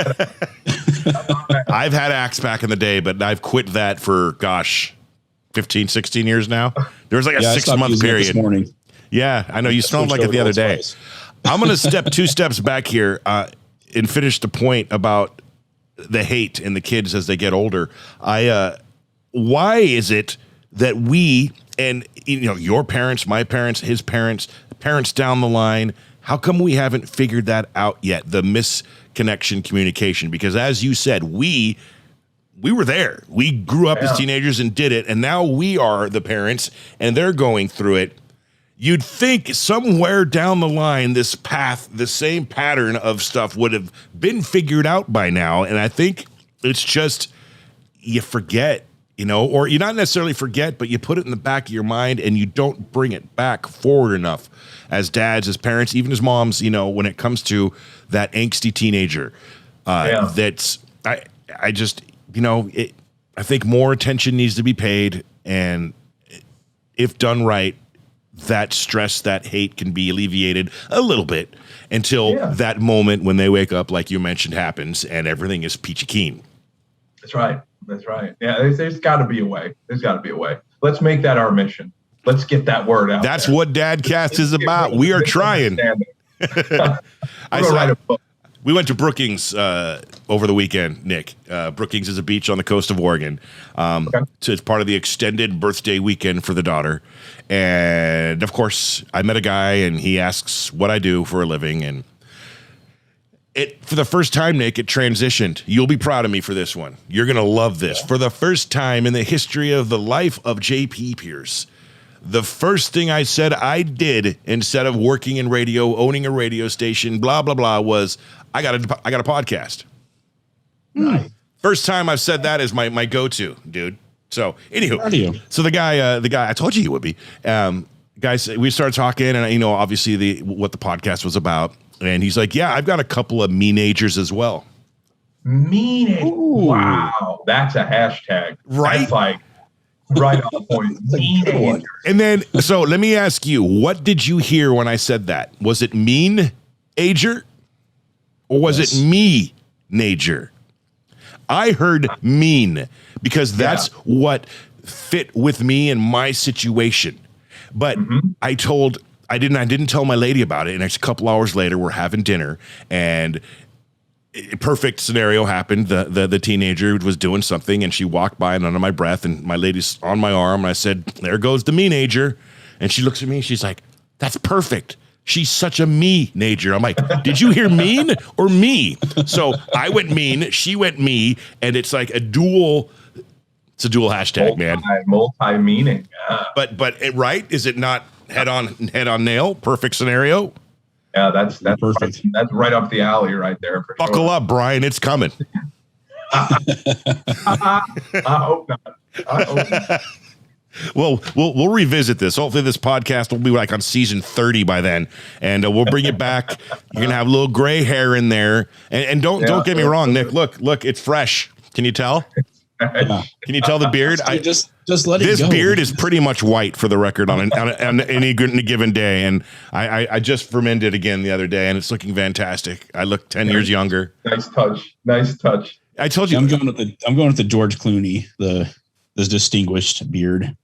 I've had Axe back in the day, but I've quit that for, 15, 16 years now. There was like a 6-month period.
This morning.
Yeah, I know. You smelled like it the other day. I'm going to step 2 steps back here and finish the point about the hate in the kids as they get older. Why is it that we, and your parents, my parents, his parents down the line, how come we haven't figured that out yet? The misconnection communication, because as you said, we were there. We grew up as teenagers and did it, and now we are the parents, and they're going through it. You'd think somewhere down the line, this path, the same pattern of stuff would have been figured out by now, and I think it's just you forget. Or you not necessarily forget, but you put it in the back of your mind and you don't bring it back forward enough as dads, as parents, even as moms, when it comes to that angsty teenager. That's, I just, I think more attention needs to be paid. And if done right, that stress, that hate can be alleviated a little bit until that moment when they wake up, like you mentioned, happens and everything is peachy keen.
That's right. That's right. Yeah, there's got to be a way. There's got to be a way. Let's make that our mission. Let's get that word out.
That's what Dadcast is about. We are trying. We went to Brookings over the weekend, Nick. Brookings is a beach on the coast of Oregon. So it's part of the extended birthday weekend for the daughter. And, of course, I met a guy, and he asks what I do for a living. And for the first time, Nick, it transitioned. You'll be proud of me for this one. You're going to love this. For the first time in the history of the life of J.P. Pierce, the first thing I said I did instead of working in radio, owning a radio station, blah, blah, blah, was I got a podcast.
Nice.
First time I've said that is my go-to, dude. So, anywho, so the guy, I told you he would be. Guys, we started talking, and obviously what the podcast was about. And he's like, yeah, I've got a couple of mean-agers as well.
Mean-agers? Wow. That's a hashtag.
Right?
That's like right on the point. Mean-agers.
And then, so let me ask you, what did you hear when I said that? Was it mean-ager? Or was it me-nager? I heard mean because that's what fit with me and my situation. But I didn't tell my lady about it. And a couple hours later, we're having dinner, and a perfect scenario happened. The teenager was doing something, and she walked by and under my breath, and my lady's on my arm, and I said, "There goes the me-nager." And she looks at me, and she's like, "That's perfect. She's such a me-nager." I'm like, "Did you hear mean or me?" So I went mean, she went me, and it's like a dual. It's a dual hashtag, man.
Multi-meaning. Yeah.
But right? Is it not? Head on nail, perfect scenario.
Yeah, that's
perfect.
That's right up the alley right there. For
Buckle up, Brian. It's coming.
I hope not.
Well, we'll revisit this. Hopefully, this podcast will be like on season 30 by then, and we'll bring it back. You're gonna have a little gray hair in there, and don't get me wrong, Nick. Look, it's fresh. Can you tell? Can you tell the beard?
Just let it go.
This beard is pretty much white, for the record, on any given day, and I just fermented again the other day, and it's looking fantastic. I look 10 years younger.
Nice touch.
I told you
I'm going with the George Clooney, the distinguished beard.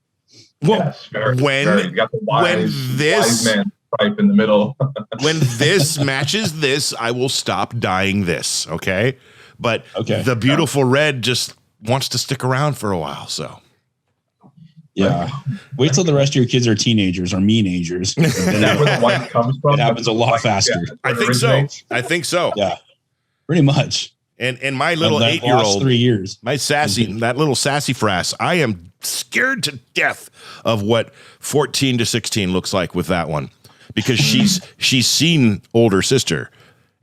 Well,
yes, very. You got the wise man stripe in the middle.
When this matches this, I will stop dyeing this. Okay, but the beautiful red just wants to stick around for a while. So.
Yeah. Wait till the rest of your kids are teenagers or mean-agers.
Is that where the white comes from?
It happens a lot faster.
I think so.
Yeah. Pretty much.
And my little 8-year-old,
3 years,
that little sassy frass, I am scared to death of what 14 to 16 looks like with that one. because she's seen older sister.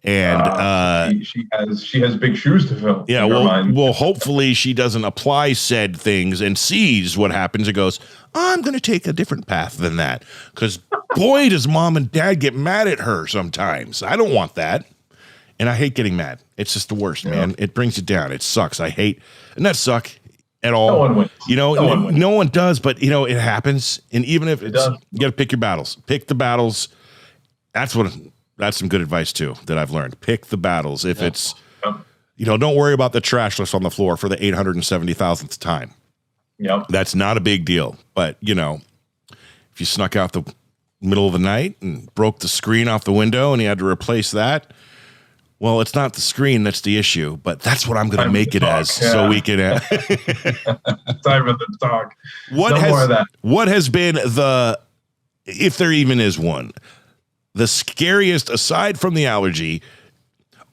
And
she has big shoes to fill.
Yeah, well, hopefully she doesn't apply said things and sees what happens and goes, I'm going to take a different path than that. Because boy, does mom and dad get mad at her sometimes. I don't want that. And I hate getting mad. It's just the worst, man. It brings you down. It sucks. I hate, and that suck at all.
No one wins.
No one does, but it happens. And even if you got to pick your battles, pick the battles. That's some good advice too that I've learned. Pick the battles. If it's, don't worry about the trash list on the floor for the 870,000th time.
Yep.
That's not a big deal. But if you snuck out the middle of the night and broke the screen off the window and you had to replace that, well, it's not the screen that's the issue, but that's what I'm going to make it as, so we can.
Time for the talk.
More of that. What has been if there even is one, the scariest, aside from the allergy,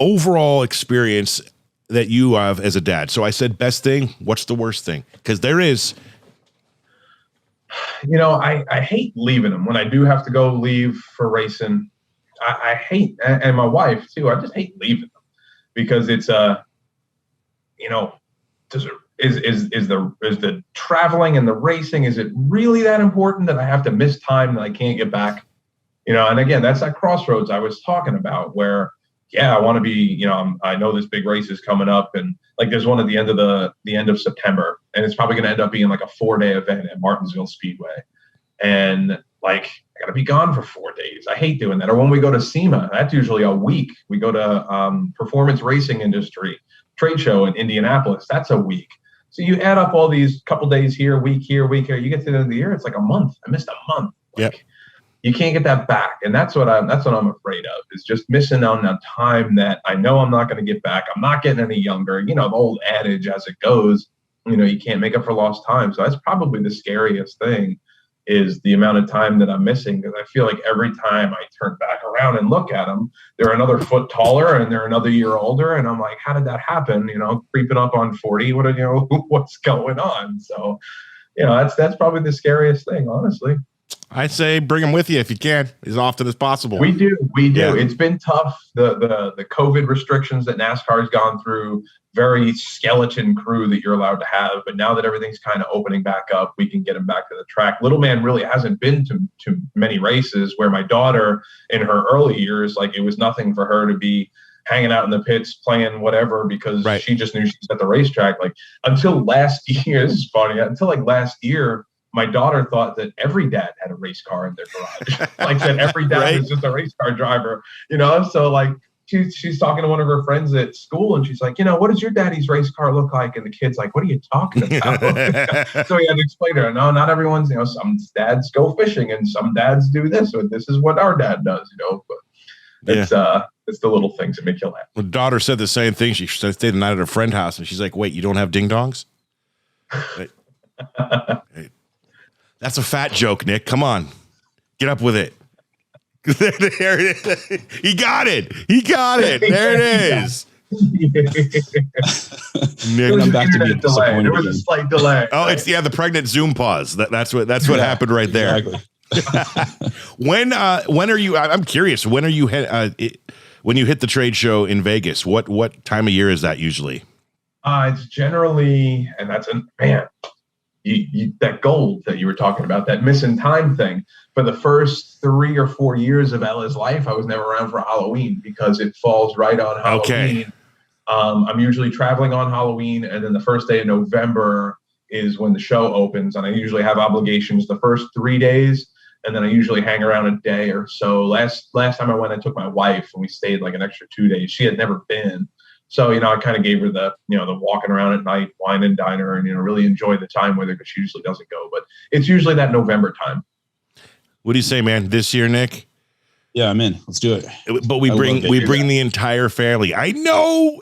overall experience that you have as a dad? So I said best thing. What's the worst thing? Because there is.
I hate leaving them when I do have to go leave for racing. I hate, and my wife too. I just hate leaving them because it's is the traveling and the racing, is it really that important that I have to miss time that I can't get back? And again, that's that crossroads I was talking about where, I want to be, I know this big race is coming up, and like there's one at the end of September, and it's probably going to end up being like a 4-day event at Martinsville Speedway, and like I got to be gone for 4 days. I hate doing that. Or when we go to SEMA, that's usually a week. We go to Performance Racing Industry trade show in Indianapolis. That's a week. So you add up all these couple days here, week here, week here. You get to the end of the year, it's like a month. I missed a month. You can't get that back, and that's what I'm afraid of, is just missing on that time that I know I'm not going to get back. I'm not getting any younger. The old adage as it goes, you can't make up for lost time. So that's probably the scariest thing, is the amount of time that I'm missing, because I feel like every time I turn back around and look at them, they're another foot taller and they're another year older, and I'm like, how did that happen? Creeping up on 40. What's going on? So, that's probably the scariest thing, honestly.
I'd say bring him with you if you can, as often as possible.
We do.
Yeah.
It's been tough. The COVID restrictions that NASCAR has gone through, very skeleton crew that you're allowed to have. But now that everything's kind of opening back up, we can get him back to the track. Little man really hasn't been to many races, where my daughter in her early years, like it was nothing for her to be hanging out in the pits playing whatever, because she just knew she's at the racetrack. Like until last year, this is funny, until like last year, my daughter thought that every dad had a race car in their garage. Like that every dad was just a race car driver, So like she's talking to one of her friends at school, and she's like, what does your daddy's race car look like? And the kid's like, what are you talking about? So he had to explain to her, no, not everyone's, some dads go fishing and some dads do this, or this is what our dad does, But it's the little things that make you laugh.
My daughter said the same thing. She stayed the night at her friend's house, and she's like, wait, you don't have ding dongs? Hey. That's a fat joke, Nick. Come on. Get up with it. There it is. He got it. There it is.
Nick, I'm back to being disappointed. There was a slight delay.
Oh, it's the pregnant Zoom pause. That's what happened right there. Exactly. When are you? I'm curious. When are you when you hit the trade show in Vegas? What time of year is that usually?
It's generally, and that's that gold that you were talking about, that missing time thing. For the first 3 or 4 years of Ella's life, I was never around for Halloween because it falls right on Halloween.
Okay.
I'm usually traveling on Halloween, and then the first day of November is when the show opens, and I usually have obligations the first 3 days, and then I usually hang around a day or so. Last time I went, I took my wife, and we stayed like an extra 2 days. She had never been. So, I kind of gave her the walking around at night, wine and diner, and, really enjoy the time with her, because she usually doesn't go. But it's usually that November time.
What do you say, man? This year, Nick?
Yeah, I'm in. Let's do it.
But we bring the entire family. I know.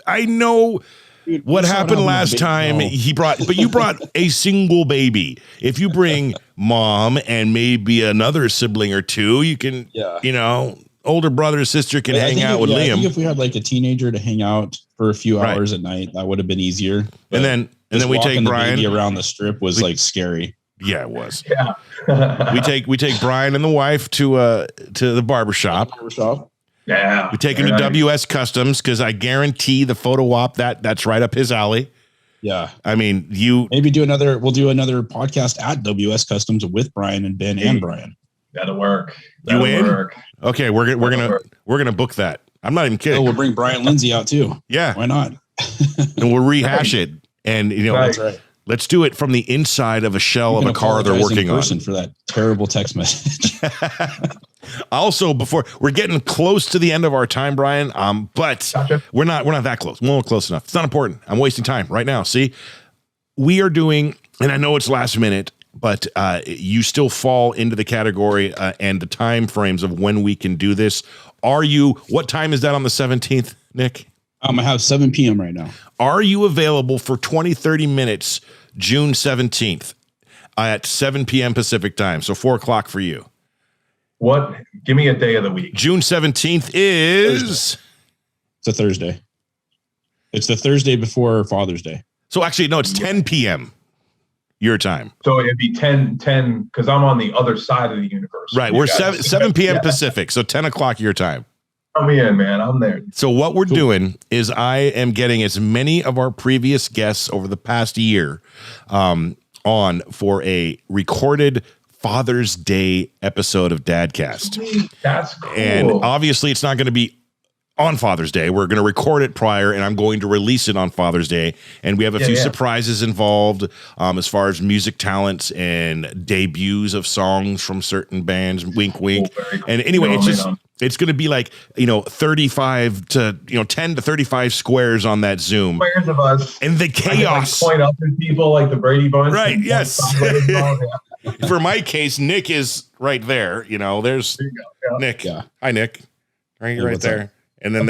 Dude, what happened last time? You brought a single baby. If you bring mom and maybe another sibling or two, you can, older brother or sister can hang out with Liam.
I think if we had like a teenager to hang out for a few hours at night, that would have been easier.
But and then we take Brian
around the strip was like scary.
Yeah, it was.
Yeah.
We take Brian and the wife to the barbershop.
Yeah.
We take him to WS Customs because I guarantee the photo op that's right up his alley.
Yeah.
I mean,
we'll do another podcast at WS Customs with Brian and Ben and Brian.
That'll work.
You in? Okay, we're gonna book that. I'm not even kidding.
We'll bring Brian Lindsay out too.
Yeah.
Why not?
And we'll rehash it. And
Nice.
That's right.
let's do it from the inside of a shell of a car they're working on.
For that terrible text message.
Also, before we're getting close to the end of our time, Brian, but
Gotcha.
we're not that close. We're not close enough. It's not important. I'm wasting time right now. See, we are doing, and I know it's last minute, but you still fall into the category and the time frames of when we can do this. What time is that on the 17th, Nick?
I have 7 p.m. right now.
Are you available for 20-30 minutes, June 17th at 7 p.m. Pacific time? So 4 o'clock for you.
What? Give me a day of the week.
June 17th is
Thursday. It's a Thursday. It's the Thursday before Father's Day.
So actually, no, it's 10 p.m. your time.
So it'd be 10 because I'm on the other side of the universe.
Right. We're 7 p.m. Pacific. So 10 o'clock your time.
Come in, man. I'm there.
So what we're doing is I am getting as many of our previous guests over the past year on for a recorded Father's Day episode of Dadcast.
Sweet. That's cool.
And obviously it's not going to be on Father's Day. We're going to record it prior and I'm going to release it on Father's Day. And we have a few surprises involved as far as music talents and debuts of songs from certain bands. Wink, wink.
Cool, cool.
And anyway, it's going to be like, 35 to, 10 to 35 squares on that Zoom.
Squares of us.
And the chaos.
Point up at people like the Brady Bunch.
Right. Yes. For my case, Nick is right there. There's Nick. Yeah. Hi, Nick. Right there. Up? And then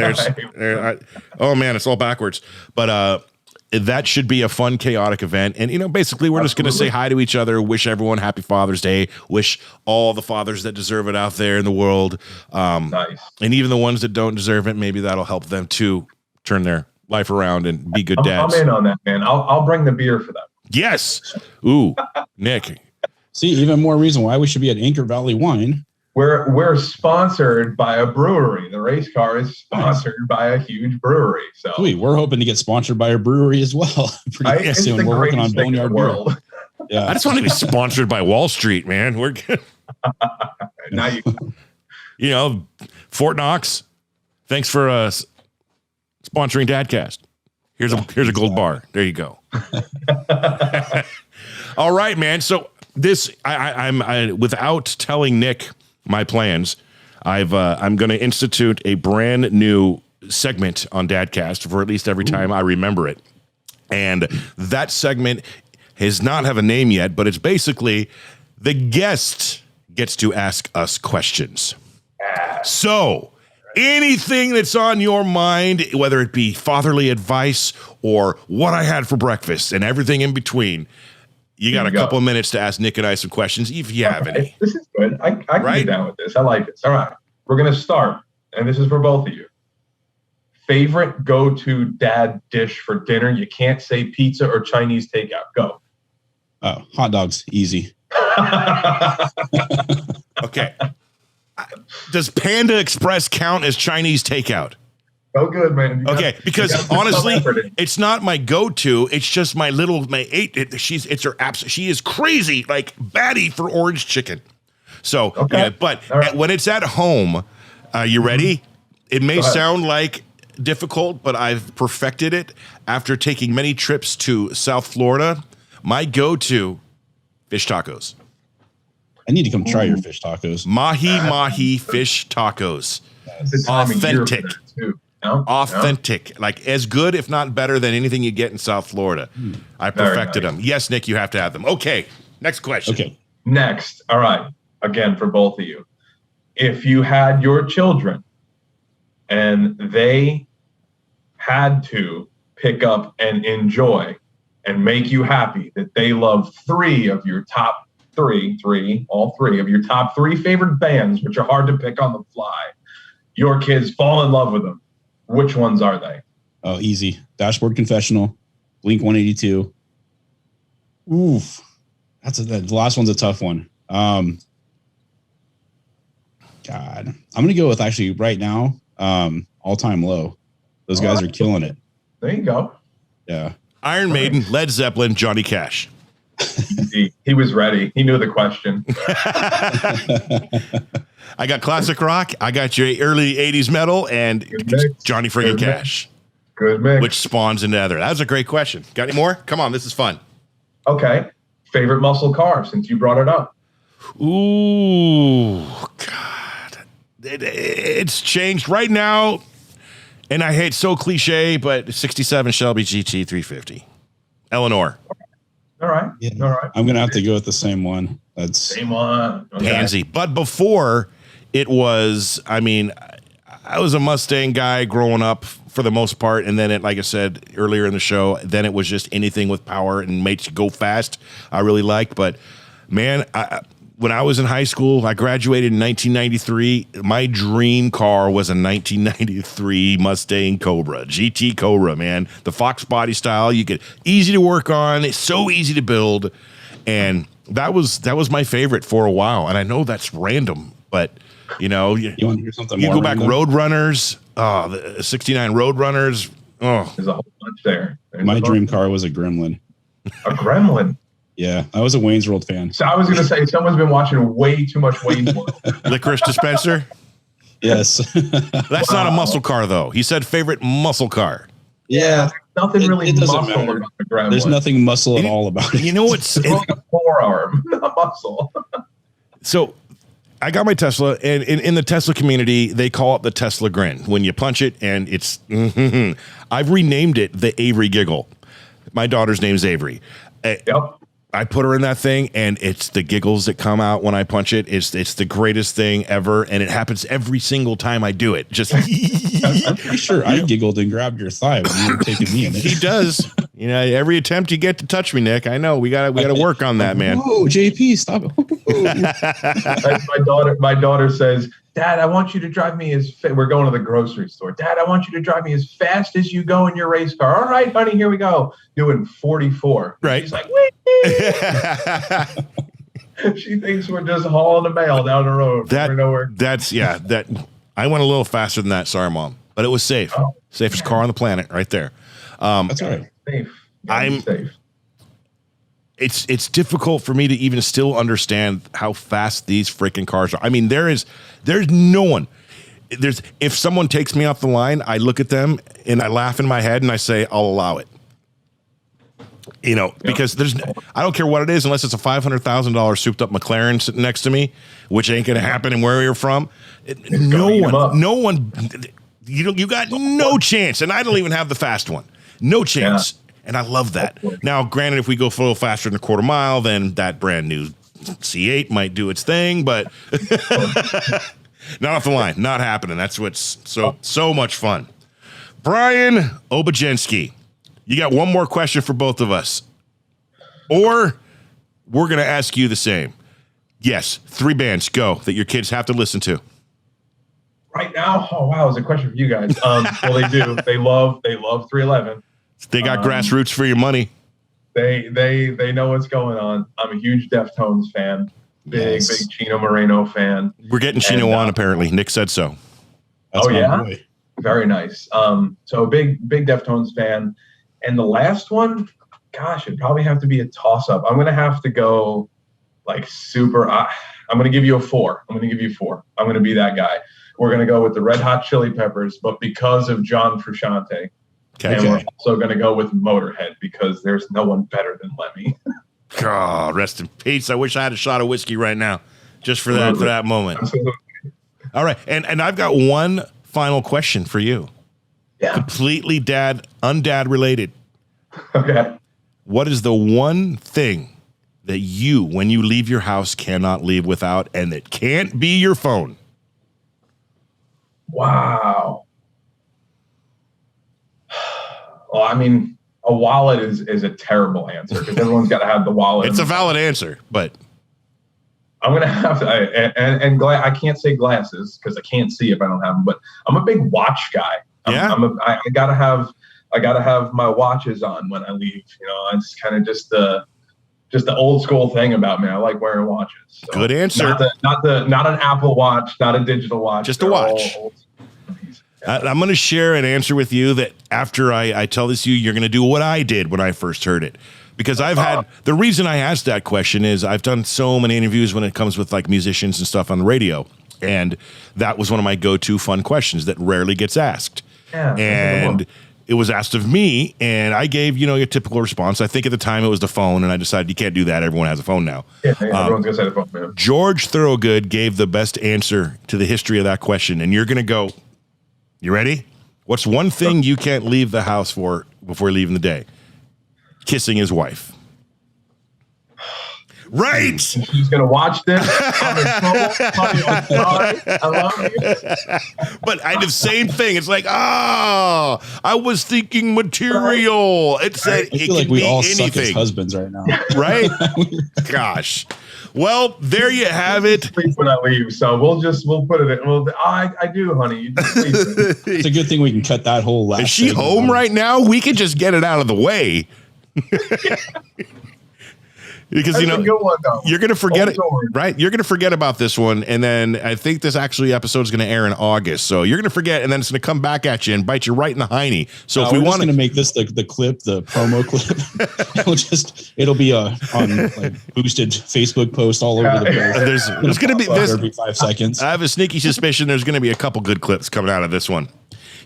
oh man, it's all backwards. But that should be a fun, chaotic event. And basically, we're just going to say hi to each other, wish everyone happy Father's Day, wish all the fathers that deserve it out there in the world,
nice.
And even the ones that don't deserve it, maybe that'll help them to turn their life around and be good dads.
I'm in on that, man. I'll bring the beer for them.
Yes. Ooh, Nick.
See, even more reason why we should be at Anchor Valley Wine.
We're sponsored by a brewery. The race car is sponsored by a huge brewery. So
we're hoping to get sponsored by a brewery as well. Pretty soon. We're working on Boneyard World.
Yeah, I just want to be sponsored by Wall Street, man. We're good.
Now
Fort Knox. Thanks for sponsoring Dadcast. Here's a gold bar. There you go. All right, man. So this I'm without telling Nick my plans, I'm going to institute a brand new segment on Dadcast for at least every time I remember it. And that segment does not have a name yet, but it's basically the guest gets to ask us questions. So anything that's on your mind, whether it be fatherly advice or what I had for breakfast and everything in between, you got a couple of minutes to ask Nick and I some questions if you have any.
This is good. I can get down with this. I like this. All right. We're going to start, and this is for both of you. Favorite go-to dad dish for dinner? You can't say pizza or Chinese takeout. Go.
Hot dogs. Easy.
Okay. Does Panda Express count as Chinese takeout?
So good, man.
Because honestly, it's not my go-to. It's just she is crazy, like batty for orange chicken. So, when it's at home, you ready? It may sound like difficult, but I've perfected it after taking many trips to South Florida. My go-to, fish tacos.
I need to come try your fish tacos.
Mahi fish tacos. Authentic. Authentic, like as good, if not better, than anything you get in South Florida. I perfected them. Yes, Nick, you have to have them. Okay, next question.
Okay,
next. All right, again for both of you. If you had your children and they had to pick up and enjoy and make you happy that they love all three of your top three favorite bands, which are hard to pick on the fly, your kids fall in love with them. Which ones are they?
Oh, easy. Dashboard Confessional, Blink 182. Oof. The last one's a tough one. God, I'm going to go with actually right now, All Time Low. Those guys are killing it.
There you go.
Yeah.
Iron Maiden, Led Zeppelin, Johnny Cash.
He was ready. He knew the question.
I got classic rock. I got your early 80s metal and Johnny friggin' Cash.
Good mix.
Which spawns into other. That was a great question. Got any more? Come on, this is fun.
Okay. Favorite muscle car, since you brought it up?
Ooh, God. It's changed right now. And I hate so cliche, but 67 Shelby GT 350. Eleanor.
All right.
Yeah.
All right.
I'm going to have to go with the same one. That's
same one. Okay.
Pansy. But before it was, I mean, I was a Mustang guy growing up for the most part. And then like I said earlier in the show, then it was just anything with power and makes you go fast. I really liked, but man, when I was in high school, I graduated in 1993. My dream car was a 1993 Mustang Cobra, GT Cobra, man. The Fox body style, easy to work on. It's so easy to build. And that was my favorite for a while. And I know that's random, but you want to
hear something
you
more
go back
random?
Roadrunners, the 69 Roadrunners. Oh,
there's a whole bunch there.
My dream car was a Gremlin.
A Gremlin.
Yeah, I was a Wayne's World fan.
So I was going to say, someone's been watching way too much Wayne's World.
Licorice dispenser.
Yes.
That's not a muscle car, though. He said favorite muscle car.
Yeah.
Nothing really
it doesn't
muscle
matter.
about the Gremlin.
There's nothing muscle at all about it.
You know what's
It's like a forearm, not muscle.
So I got my Tesla, and in the Tesla community, they call it the Tesla grin. When you punch it, and it's, I've renamed it the Avery Giggle. My daughter's name's Avery.
Yep.
I put her in that thing, and it's the giggles that come out when I punch it. It's the greatest thing ever, and it happens every single time I do it. Just
I'm pretty sure I giggled and grabbed your thigh when you were taking me in it.
He does. Every attempt you get to touch me, Nick. I know we gotta work on that, man.
Oh, JP, stop it.
My daughter says, Dad, I want you to drive me we're going to the grocery store. Dad, I want you to drive me as fast as you go in your race car. All right, honey, here we go. Doing 44.
Right.
She's like, wait. She thinks we're just hauling the mail down the road.
That I went a little faster than that. Sorry, Mom. But it was safe.
Oh,
Safest car on the planet right there.
That's all right.
Safe. Safe.
It's difficult for me to even still understand how fast these freaking cars are. I mean, there's no one. If someone takes me off the line, I look at them and I laugh in my head and I say, I'll allow it. Because I don't care what it is, unless it's a $500,000 souped up McLaren sitting next to me, which ain't going to happen in where you're from. No one, you got no chance. And I don't even have the fast one. No chance. Yeah. And I love that. Now, granted, if we go a little faster than a quarter mile, then that brand new C8 might do its thing, but not off the line, not happening. That's what's so much fun. Brian Obiedzenski, you got one more question for both of us, or we're going to ask you the same. Yes, 3 bands, go, that your kids have to listen to.
Right now? Oh, wow, it's a question for you guys. Well, they do. They love 311.
They got grassroots for your money.
They know what's going on. I'm a huge Deftones fan. Big Chino Moreno fan.
We're getting Chino on, apparently. Nick said so.
That's boy. Very nice. So big Deftones fan. And the last one, gosh, it'd probably have to be a toss-up. I'm going to have to go like super. I'm going to give you a 4. I'm going to give you 4. I'm going to be that guy. We're going to go with the Red Hot Chili Peppers, but because of John Frusciante. Okay. And we're also going to go with Motorhead because there's no one better than Lemmy.
God, rest in peace. I wish I had a shot of whiskey right now just for that moment.
Absolutely.
All right. And I've got one final question for you.
Yeah.
Completely undad related.
Okay.
What is the one thing that you, when you leave your house, cannot leave without, and it can't be your phone?
Wow. Well, I mean, a wallet is a terrible answer because everyone's got to have the wallet.
It's a valid answer, but
I'm gonna have to. I can't say glasses because I can't see if I don't have them. But I'm a big watch guy. I gotta have my watches on when I leave. It's kind of just just the old school thing about me. I like wearing watches. So
Good answer.
Not an Apple Watch, not a digital watch.
Just a watch. I'm going to share an answer with you that after I tell this to you, you're going to do what I did when I first heard it. Because the reason I asked that question is I've done so many interviews when it comes with like musicians and stuff on the radio. And that was one of my go-to fun questions that rarely gets asked.
Yeah,
and it was asked of me, and I gave, your typical response. I think at the time it was the phone, and I decided you can't do that. Everyone has a phone now.
Yeah, everyone's going to say the phone, man.
George Thorogood gave the best answer to the history of that question, and you're going to go, you ready? What's one thing you can't leave the house for before leaving the day? Kissing his wife. Right.
She's going to watch this. I'm in trouble. Honey, I'm sorry. I love you.
But I did the same thing. It's like, I was thinking material. It said
I feel
it
like
could
we
be
all
anything.
suck as husbands right now.
Right? Gosh. Well, there you have it.
Sleep when I leave, so we'll put it in. Well, I do, honey. You just sleep.
It's a good thing we can cut that whole last.
Is she home right now? We could just get it out of the way. Because
That's a good one, though.
you're gonna forget it, right? You're gonna forget about this one, and then I think this episode is gonna air in August. So you're gonna forget, and then it's gonna come back at you and bite you right in the hiney. So if we want
to make this the promo clip, it'll be on like boosted Facebook post all over the place.
There's gonna be this
every 5 seconds.
I have a sneaky suspicion there's gonna be a couple good clips coming out of this one.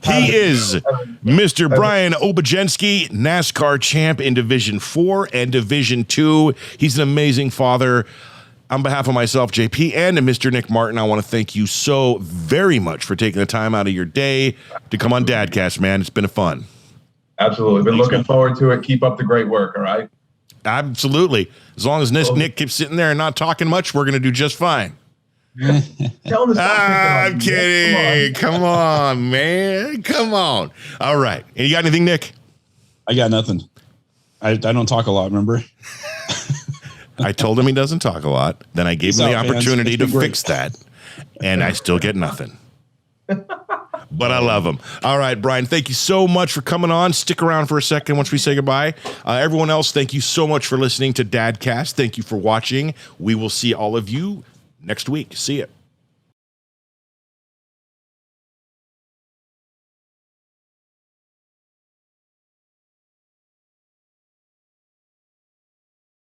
He is Mr. Brian Obiedzenski, NASCAR champ in Division 4 and Division 2. He's an amazing father. On behalf of myself, JP, and Mr. Nick Martin, I want to thank you so very much for taking the time out of your day to come on Dadcast, man. It's been fun.
Absolutely. Been looking forward to it. Keep up the great work, all right?
Absolutely. As long as Nick keeps sitting there and not talking much, we're going to do just fine.
Tell him to stop
I'm kidding. Come on, man. Come on. All right. And you got anything, Nick?
I got nothing. I don't talk a lot, remember?
I told him he doesn't talk a lot. Then I gave him the opportunity to fix that. And I still get nothing. But I love him. All right, Brian, thank you so much for coming on. Stick around for a second once we say goodbye. Everyone else, thank you so much for listening to Dadcast. Thank you for watching. We will see all of you next week. See ya.